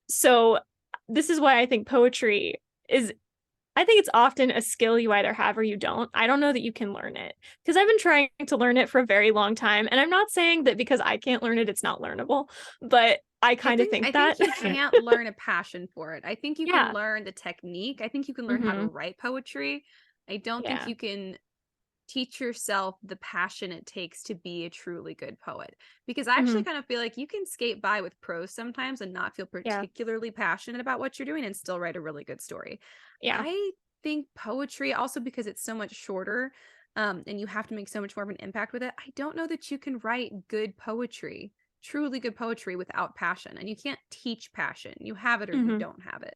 So this is why I think poetry is, I think it's often a skill you either have or you don't. I don't know that you can learn it, because I've been trying to learn it for a very long time. And I'm not saying that because I can't learn it, it's not learnable, but I kind of think that. I think you can't learn a passion for it. I think you can learn the technique. I think you can learn how to write poetry. I don't think you can teach yourself the passion it takes to be a truly good poet, because I actually kind of feel like you can skate by with prose sometimes and not feel particularly passionate about what you're doing and still write a really good story. I think poetry, also because it's so much shorter, and you have to make so much more of an impact with it. I don't know that you can write good poetry, truly good poetry, without passion. And you can't teach passion. You have it or you don't have it.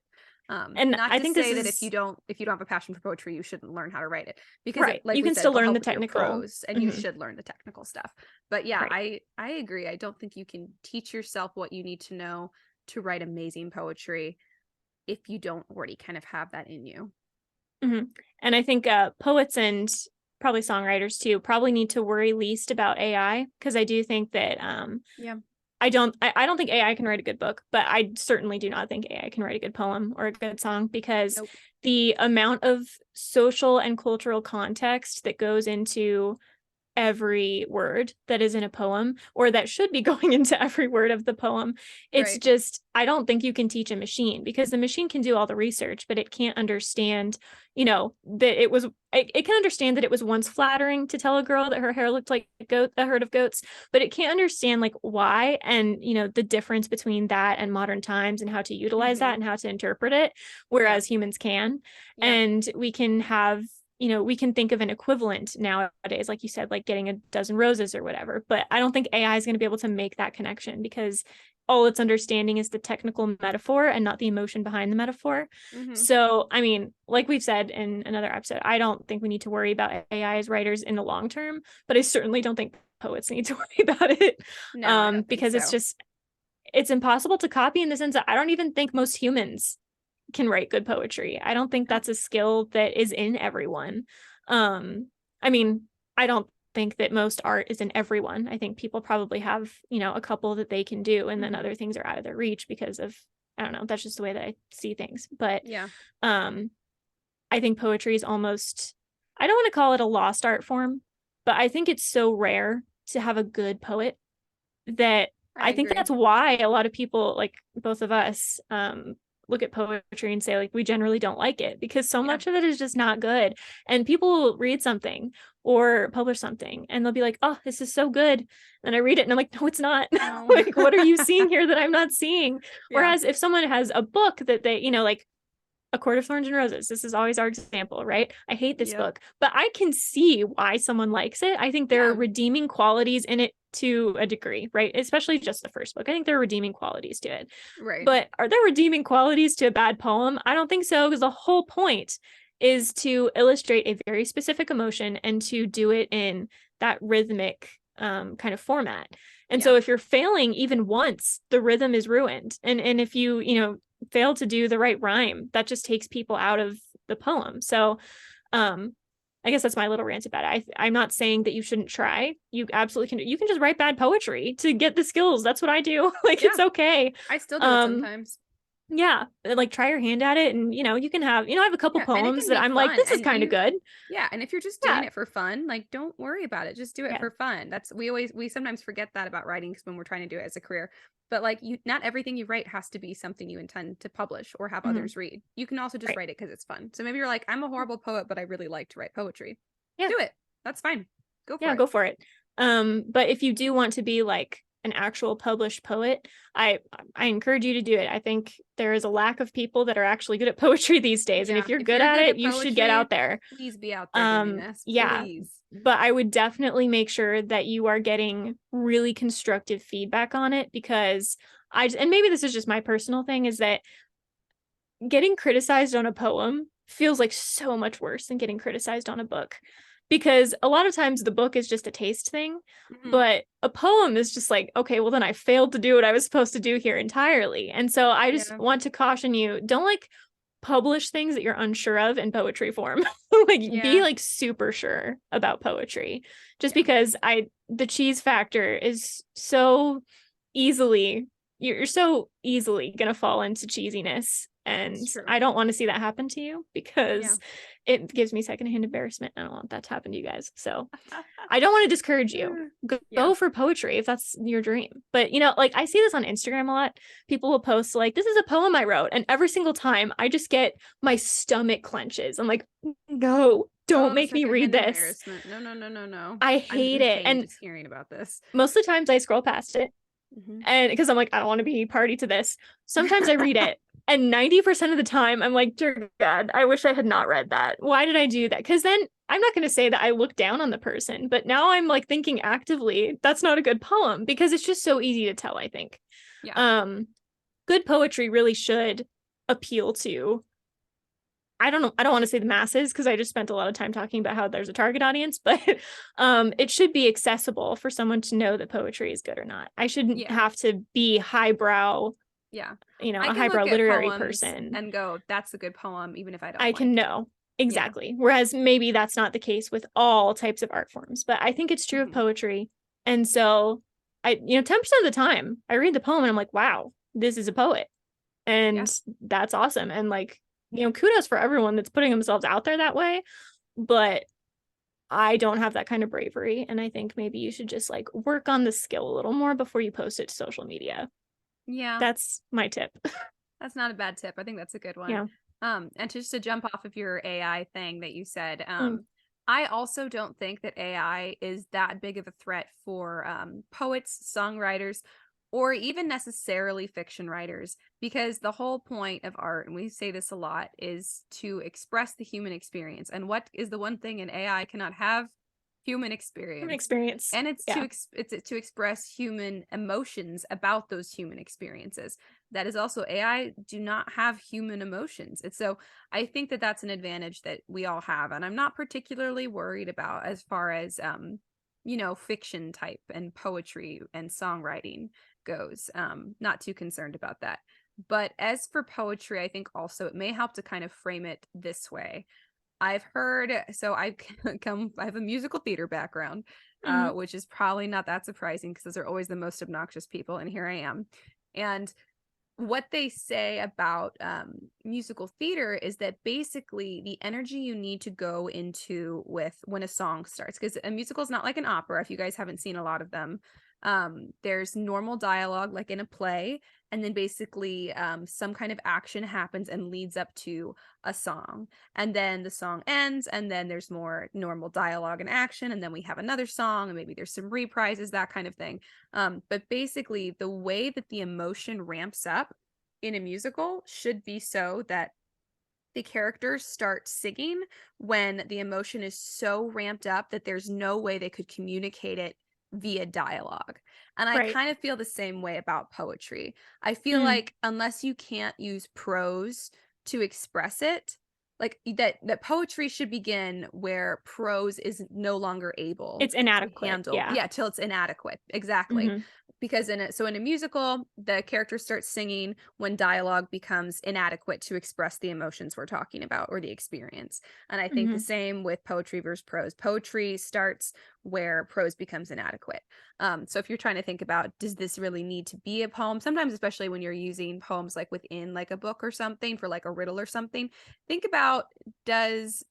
And not I to think say this that is if you don't have a passion for poetry, you shouldn't learn how to write it, because right. like You we can said, still it'll learn help the with your technical prose, and you should learn the technical stuff. But yeah, right. I agree. I don't think you can teach yourself what you need to know to write amazing poetry if you don't already kind of have that in you. And I think poets and probably songwriters too probably need to worry least about AI, because I do think that Yeah. I don't think AI can write a good book, but I certainly do not think AI can write a good poem or a good song, because Nope. the amount of social and cultural context that goes into every word that is in a poem, or that should be going into every word of the poem, it's Right. just, I don't think you can teach a machine, because the machine can do all the research, but it can't understand, that it can understand that it was once flattering to tell a girl that her hair looked like a herd of goats, but it can't understand like why, and the difference between that and modern times, and how to utilize that and how to interpret it, whereas humans can. Yeah. And we can have, we can think of an equivalent nowadays, like you said, like getting a dozen roses or whatever. But I don't think AI is going to be able to make that connection, because all it's understanding is the technical metaphor and not the emotion behind the metaphor. So, I mean, like we've said in another episode, I don't think we need to worry about AI as writers in the long term, but I certainly don't think poets need to worry about it. No, I don't think because so. it's impossible to copy, in the sense that I don't even think most humans can write good poetry. I don't think that's a skill that is in everyone. I mean, I don't think that most art is in everyone. I think people probably have, a couple that they can do, and then other things are out of their reach because of, I don't know, that's just the way that I see things. But yeah, I think poetry is almost, I don't want to call it a lost art form, but I think it's so rare to have a good poet that I think that's why a lot of people, like both of us, look at poetry and say, like, we generally don't like it, because so much of it is just not good. And people will read something or publish something and they'll be like, oh, this is so good, and I read it and I'm like, no, it's not. no. Like, what are you seeing here that I'm not seeing? Whereas if someone has a book that they, like A Court of Thorns and Roses, this is always our example, right? I hate this book, but I can see why someone likes it. I think there are redeeming qualities in it to a degree, right? Especially just the first book. I think there are redeeming qualities to it. Right. But are there redeeming qualities to a bad poem? I don't think so, because the whole point is to illustrate a very specific emotion and to do it in that rhythmic kind of format. And so if you're failing even once, the rhythm is ruined. And if you, fail to do the right rhyme, that just takes people out of the poem. So I guess that's my little rant about it. I'm not saying that you shouldn't try. You absolutely can. You can just write bad poetry to get the skills. That's what I do. Like, it's okay. I still do it sometimes. Yeah, like try your hand at it, and you can have, I have a couple poems that I'm like, this is kind of good. Yeah, and if you're just doing it for fun, like, don't worry about it. Just do it for fun. That's we sometimes forget that about writing when we're trying to do it as a career. But like, not everything you write has to be something you intend to publish or have others read. You can also just write it because it's fun. So maybe you're like, I'm a horrible poet, but I really like to write poetry. Do it. That's fine. Go for it. Go for it. But if you do want to be like an actual published poet, I encourage you to do it. I think there is a lack of people that are actually good at poetry these days. And if you're good at it, you should get out there. Please be out there doing this. Please. But I would definitely make sure that you are getting really constructive feedback on it, because and maybe this is just my personal thing, is that getting criticized on a poem feels like so much worse than getting criticized on a book. Because a lot of times the book is just a taste thing, but a poem is just like, okay, well then I failed to do what I was supposed to do here entirely. And so I just want to caution you, don't like publish things that you're unsure of in poetry form. Like, be like super sure about poetry, just because the cheese factor is so easily, you're so easily gonna fall into cheesiness. And I don't want to see that happen to you, because it gives me secondhand embarrassment. I don't want that to happen to you guys. So I don't want to discourage you. Go for poetry if that's your dream. But, like, I see this on Instagram a lot. People will post like, this is a poem I wrote. And every single time I just get my stomach clenches. I'm like, no, don't make me read this. No. I hate it. And just hearing about this, most of the times I scroll past it. And because I'm like, I don't want to be party to this. Sometimes I read it. And 90% of the time, I'm like, dear God, I wish I had not read that. Why did I do that? Because then I'm not going to say that I look down on the person, but now I'm like thinking actively, that's not a good poem, because it's just so easy to tell, I think. Yeah. Good poetry really should appeal to, I don't know, I don't want to say the masses, because I just spent a lot of time talking about how there's a target audience, but it should be accessible for someone to know that poetry is good or not. I shouldn't have to be highbrow, yeah, you know, I a can highbrow look at literary poems person and go, that's a good poem, even if I don't I like can it. know. Exactly. Whereas maybe that's not the case with all types of art forms, but I think it's true of poetry. And so 10% of the time I read the poem and I'm like, wow, this is a poet. And that's awesome. And like, kudos for everyone that's putting themselves out there that way. But I don't have that kind of bravery. And I think maybe you should just like work on the skill a little more before you post it to social media. Yeah. That's my tip. That's not a bad tip. I think that's a good one. Yeah. And just to jump off of your AI thing that you said, I also don't think that AI is that big of a threat for poets, songwriters, or even necessarily fiction writers, because the whole point of art, and we say this a lot, is to express the human experience. And what is the one thing an AI cannot have? Human experience. And it's to express human emotions about those human experiences. That is also, AI do not have human emotions. And so I think that that's an advantage that we all have, and I'm not particularly worried about as far as fiction type and poetry and songwriting goes. Not too concerned about that. But as for poetry, I think also it may help to kind of frame it this way. I've heard, so I have a musical theater background, which is probably not that surprising because those are always the most obnoxious people, and here I am. And what they say about musical theater is that basically the energy you need to go into with when a song starts, because a musical is not like an opera, if you guys haven't seen a lot of them. There's normal dialogue like in a play, and then basically some kind of action happens and leads up to a song, and then the song ends, and then there's more normal dialogue and action, and then we have another song, and maybe there's some reprises, that kind of thing. But basically the way that the emotion ramps up in a musical should be so that the characters start singing when the emotion is so ramped up that there's no way they could communicate it via dialogue. And I kind of feel the same way about poetry. I feel like unless you can't use prose to express it, like that poetry should begin where prose is no longer able it's inadequate to handle till it's inadequate. Exactly. Because in a musical, the character starts singing when dialogue becomes inadequate to express the emotions we're talking about or the experience. And I think the same with poetry versus prose. Poetry starts where prose becomes inadequate. So if you're trying to think about, does this really need to be a poem? Sometimes, especially when you're using poems like within like a book or something for like a riddle or something, think about, is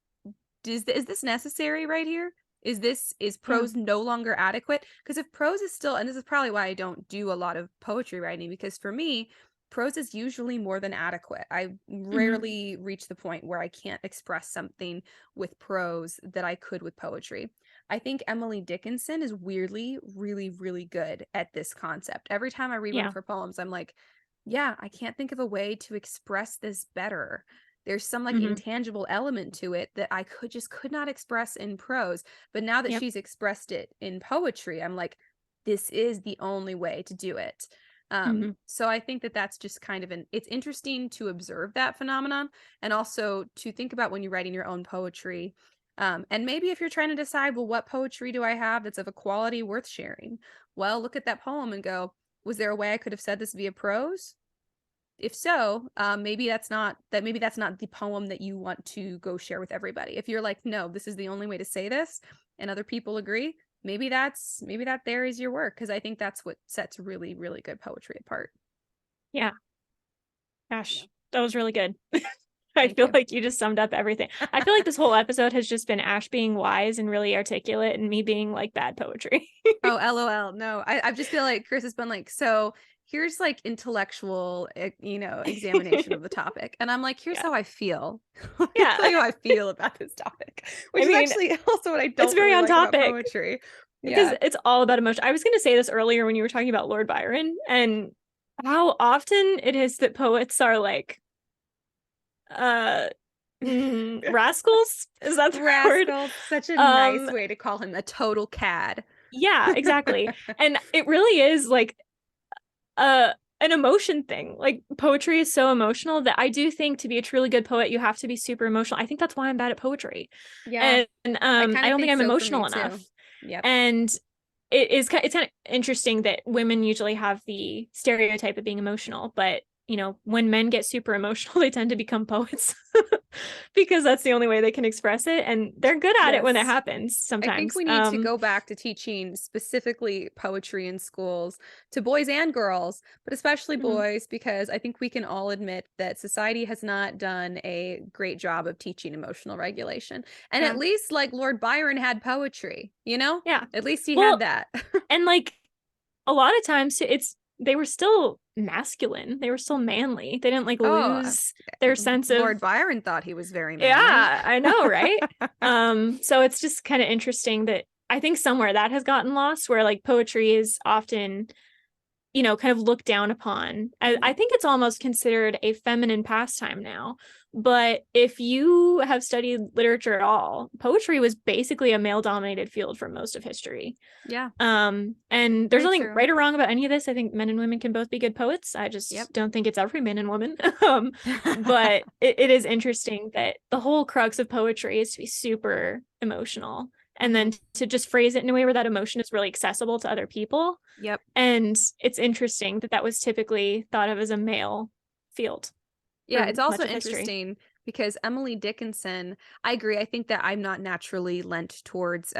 this necessary right here? Is prose no longer adequate? Because if prose is still, and this is probably why I don't do a lot of poetry writing, because for me, prose is usually more than adequate. I rarely reach the point where I can't express something with prose that I could with poetry. I think Emily Dickinson is weirdly really, really good at this concept. Every time I read one of her poems, I'm like, yeah, I can't think of a way to express this better. There's some like intangible element to it that I could not express in prose. But now that she's expressed it in poetry, I'm like, this is the only way to do it. So I think that that's just kind of it's interesting to observe that phenomenon, and also to think about when you're writing your own poetry. And maybe if you're trying to decide, well, what poetry do I have that's of a quality worth sharing? Well, look at that poem and go, was there a way I could have said this via prose? If so, maybe that's not the poem that you want to go share with everybody. If you're like, no, this is the only way to say this, and other people agree, maybe that there is your work, because I think that's what sets really, really good poetry apart. Yeah. Gosh, that was really good. I feel like you just summed up everything. I feel like this whole episode has just been Ash being wise and really articulate, and me being like bad poetry. Oh, LOL. No, I just feel like Chris has been like, so here's like intellectual, examination of the topic. And I'm like, here's how I feel. Let me tell you how I feel about this topic, which is actually also what I don't it's very really on like topic about poetry. Because it's all about emotion. I was going to say this earlier when you were talking about Lord Byron and how often it is that poets are like, Rascals? Is that the word? Rascal, such a nice way to call him, a total cad. Yeah, exactly. And it really is like an emotion thing. Like poetry is so emotional that I do think to be a truly good poet, you have to be super emotional. I think that's why I'm bad at poetry. Yeah. And I I don't think I'm so for me emotional too. enough. Yep. And it's kind of interesting that women usually have the stereotype of being emotional, but you know, when men get super emotional, they tend to become poets because that's the only way they can express it, and they're good at it when it Yes. happens I think sometimes. we need to go back to teaching specifically poetry in schools to boys and girls, but especially Mhm. boys, because I think we can all admit that society has not done a great job of teaching emotional regulation. And at Yeah. least like Lord Byron had poetry, you know? Yeah. At least he had Well, that. and like a lot of times they were still masculine. They were still manly. They didn't like Oh, lose their sense of, Lord Byron thought he was very manly. yeah, I know, right? So it's just kind of interesting that I think somewhere that has gotten lost, where like poetry is often, you know, kind of looked down upon. I think it's almost considered a feminine pastime now. But if you have studied literature at all, poetry was basically a male dominated field for most of history. Yeah. And there's Very nothing true. right or wrong about any of this. I think men and women can both be good poets. I Yep. just don't think it's every man and woman. But it is interesting that the whole crux of poetry is to be super emotional, and then to just phrase it in a way where that emotion is really accessible to other people. Yep. And it's interesting that that was typically thought of as a male field. Yeah, For it's also much of history. interesting because Emily Dickinson, I agree. I think that I'm not naturally lent towards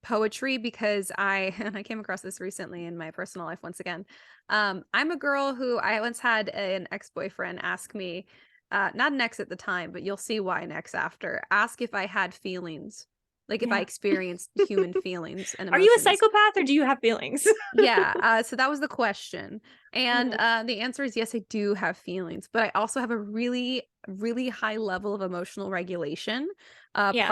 poetry because and I came across this recently in my personal life once again. I'm a girl who I once had an ex-boyfriend ask me, not an ex at the time, but you'll see why an ex after, ask if I had feelings, like if I Yeah. experienced human feelings and Are you a emotions. psychopath or do you have feelings? Yeah, so that was the question. And Mhm. the answer is yes, I do have feelings, but I also have a really, really high level of emotional regulation, Yeah.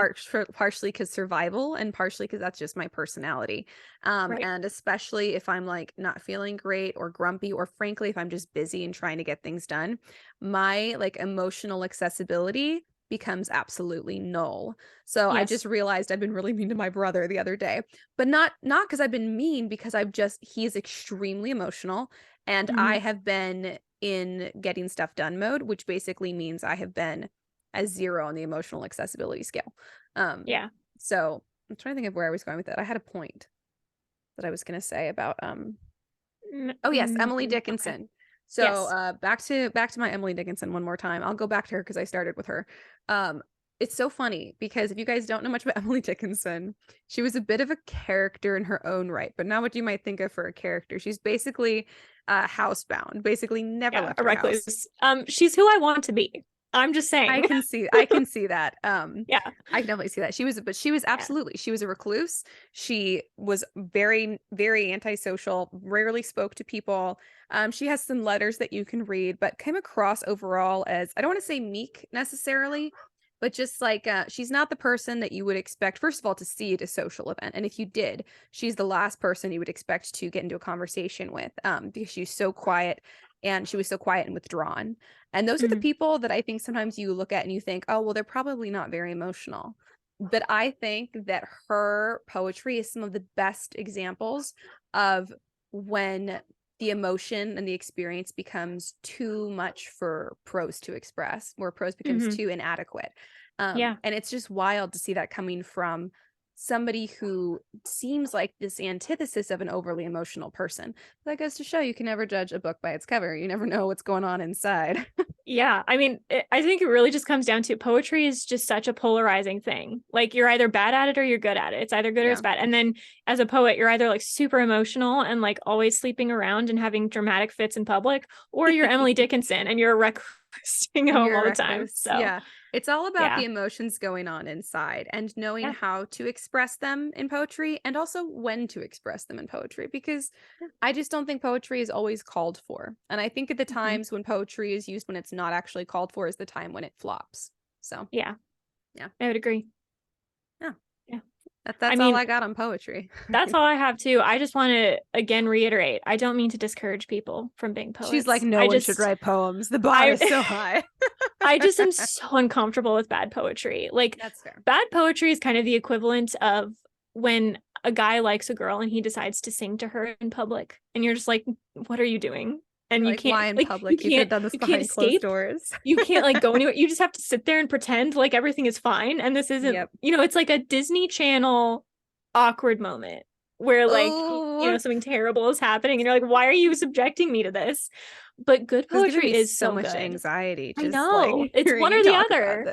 partially because survival and partially because that's just my personality. Right. And especially if I'm like not feeling great or grumpy, or frankly, if I'm just busy and trying to get things done, my like emotional accessibility becomes absolutely null. So I just Yes. realized I've been really mean to my brother the other day, but not because I've been mean, because he's extremely emotional, and I Mhm. have been in getting stuff done mode, which basically means I have been a 0 on the emotional accessibility scale. Um, Yeah. so I'm trying to think of where I was going with that. I had a point that I was going to say about oh yes, Emily Okay. Dickinson. So Yes. back to my Emily Dickinson one more time. I'll go back to her because I started with her. Um, it's so funny because if you guys don't know much about Emily Dickinson, she was a bit of a character in her own right, but not what you might think of for a character. She's basically housebound, basically never Yeah. left A her house. recluse. She's who I want to be. I'm just saying. I can see that. Yeah. I can definitely see that. She was Yeah. absolutely, she was a recluse. She was very, very antisocial, rarely spoke to people. She has some letters that you can read, but came across overall as, I don't want to say meek necessarily, but just like she's not the person that you would expect, first of all, to see at a social event. And if you did, she's the last person you would expect to get into a conversation with, because she's so quiet, and she was so quiet and withdrawn. And those are the Mhm. people that I think sometimes you look at and you think, oh, well, they're probably not very emotional. But I think that her poetry is some of the best examples of when the emotion and the experience becomes too much for prose to express, where prose becomes Mhm. too inadequate. Yeah. And it's just wild to see that coming from somebody who seems like this antithesis of an overly emotional person. That goes to show you can never judge a book by its cover. You never know what's going on inside. Yeah. I mean, I think it really just comes down to poetry is just such a polarizing thing. Like you're either bad at it or you're good at it. It's either good or Yeah. it's bad. And then as a poet, you're either like super emotional and like always sleeping around and having dramatic fits in public, or you're Emily Dickinson and you're a recluse staying And home you're a all the time. recluse. So Yeah. It's all about the yeah. emotions going on inside and knowing Yeah. how to express them in poetry, and also when to express them in poetry, because Yeah. I just don't think poetry is always called for. And I think at the Mhm. times when poetry is used when it's not actually called for is the time when it flops. So, Yeah. yeah. I would agree. Yeah. Yeah. That's That's all I got on poetry. That's all I have too. I just want to again reiterate, I don't mean to discourage people from being poets. She's like, no one should write poems. The bar is so high. I just am so uncomfortable with bad poetry. Like, that's fair. Bad poetry is kind of the equivalent of when a guy likes a girl and he decides to sing to her in public, and you're just like, what are you doing? And you can't, why in like, public? You could have done this behind closed doors. You can't like go anywhere. You just have to sit there and pretend like everything is fine. And this isn't, it's like a Disney Channel awkward moment where like, something terrible is happening and you're like, why are you subjecting me to this? But good poetry is so much good. Anxiety. Just I know. Like, it's one or the other.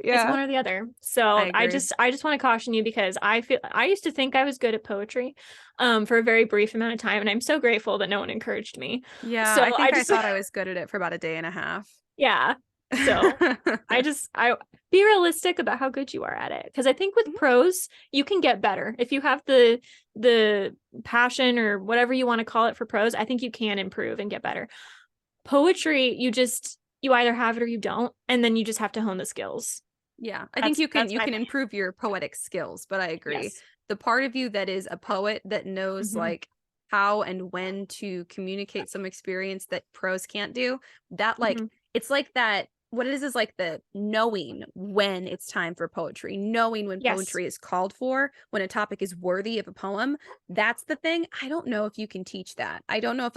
Yeah. It's one or the other. So I just want to caution you, because I used to think I was good at poetry for a very brief amount of time. And I'm so grateful that no one encouraged me. Yeah. So I thought I was good at it for about a day and a half. Yeah. So I be realistic about how good you are at it. Because I think with prose, you can get better. If you have the passion or whatever you want to call it for prose, I think you can improve and get better. Poetry, you either have it or you don't, and then you just have to hone the skills. Yeah, I think you can improve your poetic skills, but I agree. Yes. The part of you that is a poet that knows like how and when to communicate some experience that prose can't do, that like it's like that. What it is like the knowing when it's time for poetry, knowing when poetry is called for, when a topic is worthy of a poem. That's the thing. I don't know if you can teach that. I don't know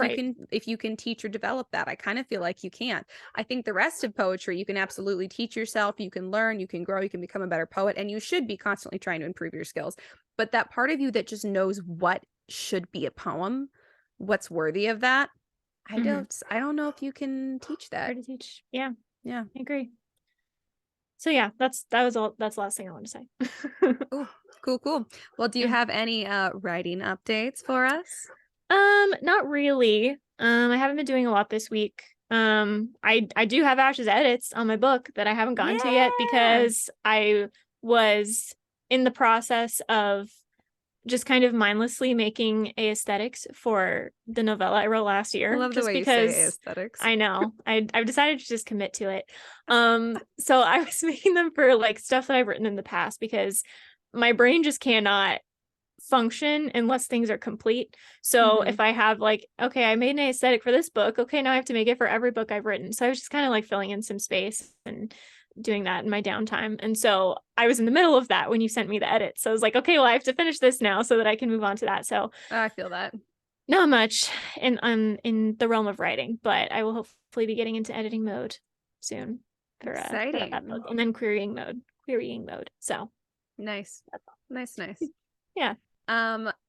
if you can teach or develop that. I kind of feel like you can't. I think the rest of poetry, you can absolutely teach yourself. You can learn, you can grow, you can become a better poet, and you should be constantly trying to improve your skills. But that part of you that just knows what should be a poem, what's worthy of that, I don't know if you can teach that. Hard to teach. Yeah. Yeah, I agree. So yeah, that's the last thing I want to say. Cool. Well, do you have any writing updates for us? Not really. I haven't been doing a lot this week. I do have Ash's edits on my book that I haven't gotten to yet, because I was in the process of just kind of mindlessly making aesthetics for the novella I wrote last year. I love the way you say aesthetics. I know. I've decided to just commit to it. So I was making them for like stuff that I've written in the past, because my brain just cannot function unless things are complete. So if I have like, okay, I made an aesthetic for this book, okay, now I have to make it for every book I've written. So I was just kind of like filling in some space and doing that in my downtime. And so I was in the middle of that when you sent me the edit. So I was like, okay, well, I have to finish this now so that I can move on to that. So I feel that. Not much in the realm of writing, but I will hopefully be getting into editing mode soon for that book, and then querying mode. So nice. Yeah.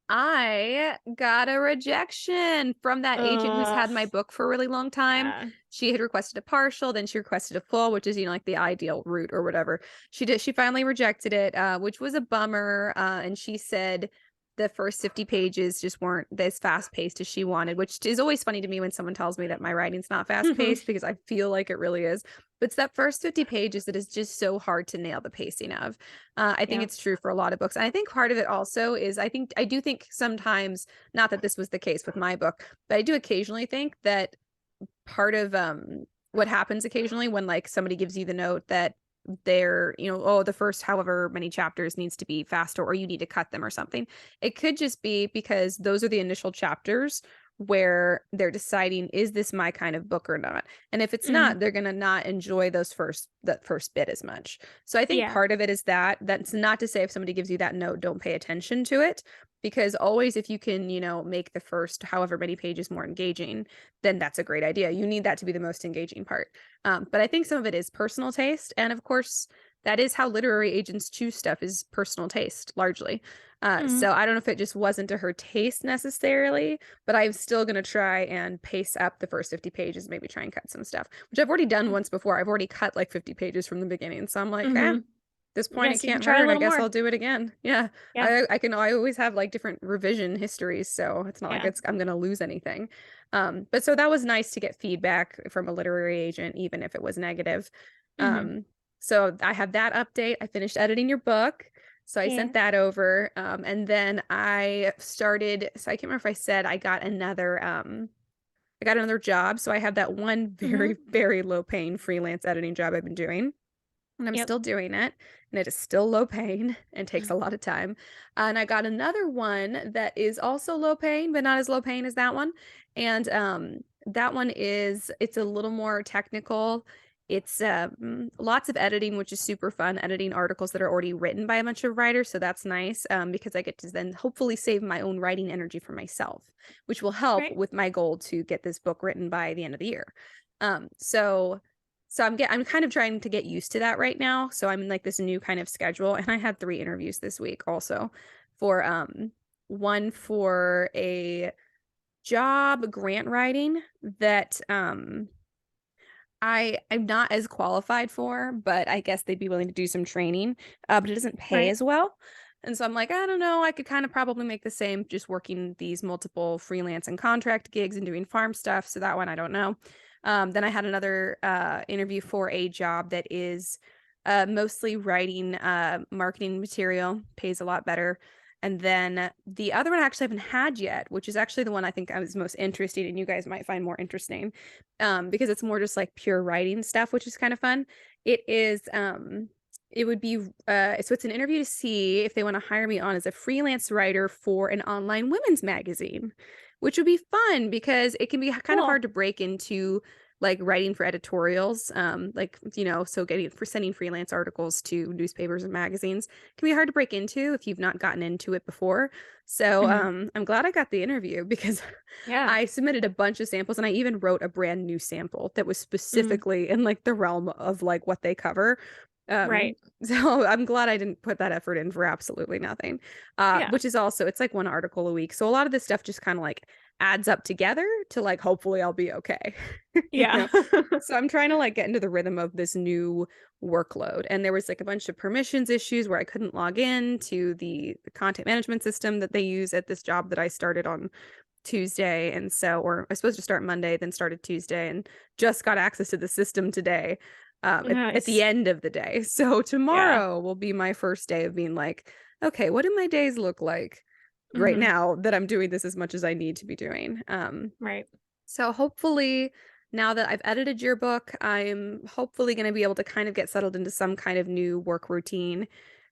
I got a rejection from that agent who's had my book for a really long time. Yeah. She had requested a partial, then she requested a full, which is, like the ideal route or whatever. She finally rejected it, which was a bummer. And she said the first 50 pages just weren't as fast paced as she wanted, which is always funny to me when someone tells me that my writing's not fast paced, because I feel like it really is. But it's that first 50 pages that is just so hard to nail the pacing of. I think it's true for a lot of books. And I think part of it also is, I do think sometimes, not that this was the case with my book, but I do occasionally think that part of what happens occasionally when like somebody gives you the note that they're, the first however many chapters needs to be faster, or you need to cut them or something. It could just be because those are the initial chapters where they're deciding, is this my kind of book or not? And if it's not, they're going to not enjoy that first bit as much. So I think part of it is that's not to say if somebody gives you that note, don't pay attention to it, because always if you can, make the first however many pages more engaging, then that's a great idea. You need that to be the most engaging part. But I think some of it is personal taste. And of course, that is how literary agents choose stuff, is personal taste largely. So I don't know if it just wasn't to her taste necessarily, but I'm still going to try and pace up the first 50 pages, maybe try and cut some stuff, which I've already done once before. I've already cut like 50 pages from the beginning. So I'm like, this point, it can't hurt. I guess I'll do it again. Yeah. I always have like different revision histories. So it's not like I'm going to lose anything. But so that was nice to get feedback from a literary agent, even if it was negative. So I have that update. I finished editing your book. So I sent that over. And then I started, so I can't remember if I said I got another job. So I have that one very, very low paying freelance editing job I've been doing. And I'm still doing it. and it is still low pain and takes a lot of time. And I got another one that is also low pain, but not as low pain as that one. And that one it's a little more technical. It's lots of editing, which is super fun, editing articles that are already written by a bunch of writers. So that's nice because I get to then hopefully save my own writing energy for myself, which will help Right. with my goal to get this book written by the end of the year. So I'm kind of trying to get used to that right now. So I'm in like this new kind of schedule, and I had 3 interviews this week also for one for a job grant writing that I'm not as qualified for, but I guess they'd be willing to do some training. But it doesn't pay Right. as well. And so I'm like, I don't know, I could kind of probably make the same just working these multiple freelance and contract gigs and doing farm stuff. So that one, I don't know. Then I had another interview for a job that is mostly writing marketing material, pays a lot better. And then the other one I actually haven't had yet, which is actually the one I think I was most interested in. You guys might find more interesting because it's more just like pure writing stuff, which is kind of fun. It would be so it's an interview to see if they want to hire me on as a freelance writer for an online women's magazine, which would be fun because it can be kind of Cool. hard to break into like writing for editorials, like, you know, so getting for sending freelance articles to newspapers and magazines can be hard to break into if you've not gotten into it before. So Mhm. I'm glad I got the interview because Yeah. I submitted a bunch of samples, and I even wrote a brand new sample that was Mm. specifically in like the realm of like what they cover. Right. So I'm glad I didn't put that effort in for absolutely nothing. Yeah. Which is also, it's like 1 article a week. So a lot of this stuff just kind of like adds up together to like hopefully I'll be okay. You Yeah. know? So I'm trying to like get into the rhythm of this new workload. And there was like a bunch of permissions issues where I couldn't log in to the content management system that they use at this job that I started on Tuesday. And so, or I was supposed to start Monday, then started Tuesday, and just got access to the system today, at the Nice. end of the day. So Yeah. tomorrow will be my first day of being like, okay, what do my days look like right Hmm. now that I'm doing this as much as I need to be doing? Right. So hopefully, now that I've edited your book, I'm hopefully going to be able to kind of get settled into some kind of new work routine,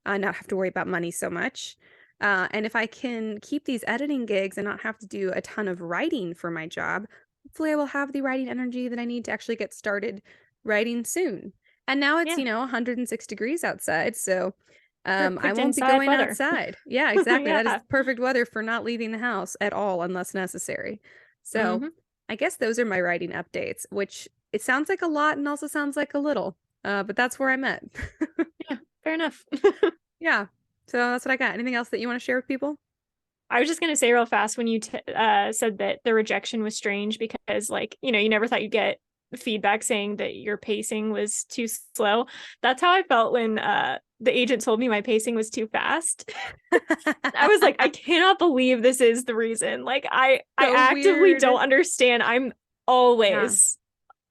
not have to worry about money so much. And if I can keep these editing gigs and not have to do a ton of writing for my job, hopefully I will have the writing energy that I need to actually get started writing soon. And now it's, Yeah. 106 degrees outside, so I Perfect won't be inside going weather. outside. Yeah, exactly. That is Yeah. perfect weather for not leaving the house at all unless necessary. So Hmm. I guess those are my writing updates, which it sounds like a lot and also sounds like a little. But that's where I'm at. Yeah. Fair enough. Yeah. So that's what I got. Anything else that you want to share with people? I was just gonna say real fast when you said that the rejection was strange because, like, you never thought you'd get feedback saying that your pacing was too slow. That's how I felt when the agent told me my pacing was too fast. I was like, I cannot believe this is the reason. Like, I So actively weird. don't understand. I'm Yeah, always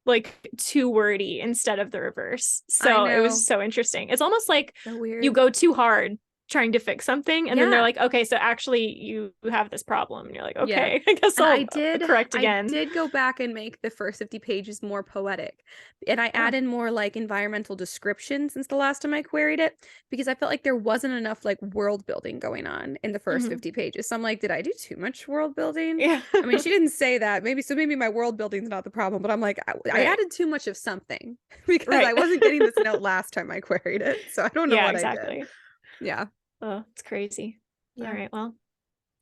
like too wordy instead of the reverse. I So it was know. so interesting. It's almost like So you weird. go too hard trying to fix something, and then they're Yeah. like, okay, so actually you have this problem. And you're like, Yeah. okay, I guess And I'll correct I again. did go back and make the first 50 pages more poetic. And I Oh. add in more like environmental description since the last time I queried it because I felt like there wasn't enough like world building going on in the first Hmm. 50 pages. So I'm like, did I do too much world building? Yeah. I mean, she didn't say that. Maybe my world building's not the problem, but I'm like, I Right. added too much of something because I Right. wasn't getting this note last time I queried it. So I don't know Yeah, what I did. exactly. Yeah. Oh, it's crazy. All Yeah. right, well,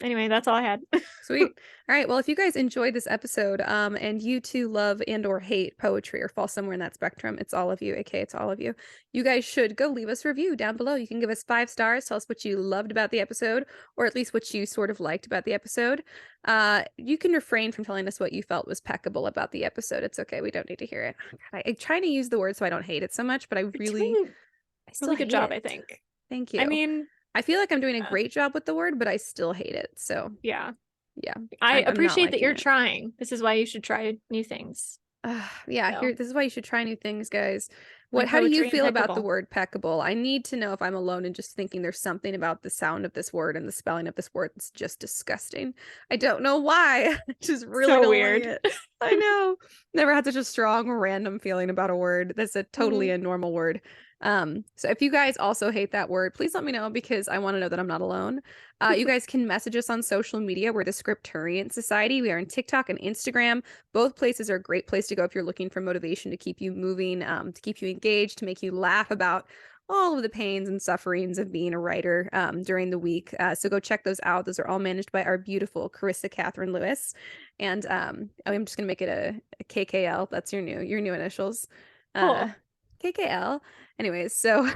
anyway, that's all I had. Sweet. All right. Well, if you guys enjoyed this episode, and you too love and or hate poetry or fall somewhere in that spectrum, it's all of you, aka it's all of you. You guys should go leave us a review down below. You can give us 5 stars, tell us what you loved about the episode, or at least what you sort of liked about the episode. You can refrain from telling us what you felt was peccable about the episode. It's okay. We don't need to hear it. Oh, God, I'm trying to use the word so I don't hate it so much, but You're doing I a still really good hate job, it. I think. Thank I you. mean, I feel like I'm doing a yeah, great job with the word, but I still hate it. So yeah. yeah, I I'm not appreciate that liking you're it. trying. This is why you should try new things. Yeah, So, this is why you should try new things, guys. like How do you poetry and feel about the peccable. word peccable? I need to know if I'm alone in just thinking there's something about the sound of this word and the spelling of this word that's just disgusting. I don't know why. I just really So don't like weird. it. I know. Never had such a strong random feeling about a word. That's a totally Mhm. a normal word. So if you guys also hate that word, please let me know because I want to know that I'm not alone. You guys can message us on social media. We're the Scripturient Society. We are on TikTok and Instagram. Both places are a great place to go if you're looking for motivation to keep you moving, to keep you engaged, to make you laugh about all of the pains and sufferings of being a writer during the week. So go check those out. Those are all managed by our beautiful Karissa Catherine Lewis. And I'm just gonna make it a KKL. That's your new initials. Cool. KKL. Anyways, so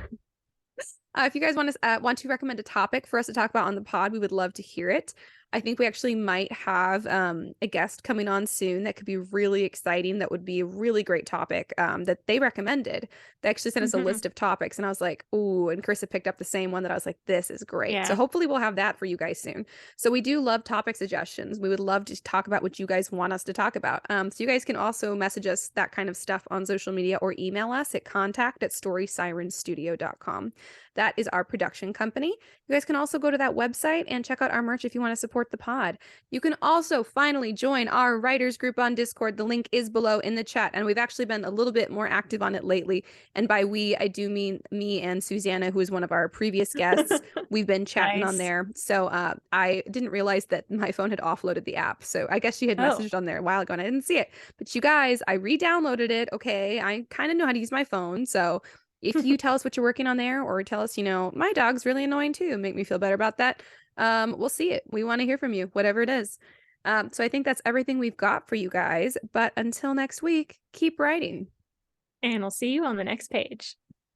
if you guys want to recommend a topic for us to talk about on the pod, we would love to hear it. I think we actually might have a guest coming on soon that could be really exciting. That would be a really great topic that they recommended. They actually sent us a list of topics, and I was like, "Ooh!" And Carissa picked up the same one that I was like, "This is great." Yeah. So hopefully we'll have that for you guys soon. So we do love topic suggestions. We would love to talk about what you guys want us to talk about. So you guys can also message us that kind of stuff on social media or email us at contact@storysirenstudio.com. That is our production company. You guys can also go to that website and check out our merch if you want to support the pod. You can also finally join our writers group on Discord. The link is below in the chat, and we've actually been a little bit more active on it lately. And by we, I do mean me and Susanna, who is one of our previous guests. We've been chatting on there. So I didn't realize that my phone had offloaded the app. So I guess she had messaged on there a while ago and I didn't see it. But you guys, I re-downloaded it. Okay, I kind of know how to use my phone. So if you tell us what you're working on there, or tell us, my dog's really annoying too, make me feel better about that, we'll see it. We want to hear from you, whatever it is. So I think that's everything we've got for you guys. But until next week, keep writing. And we'll see you on the next page.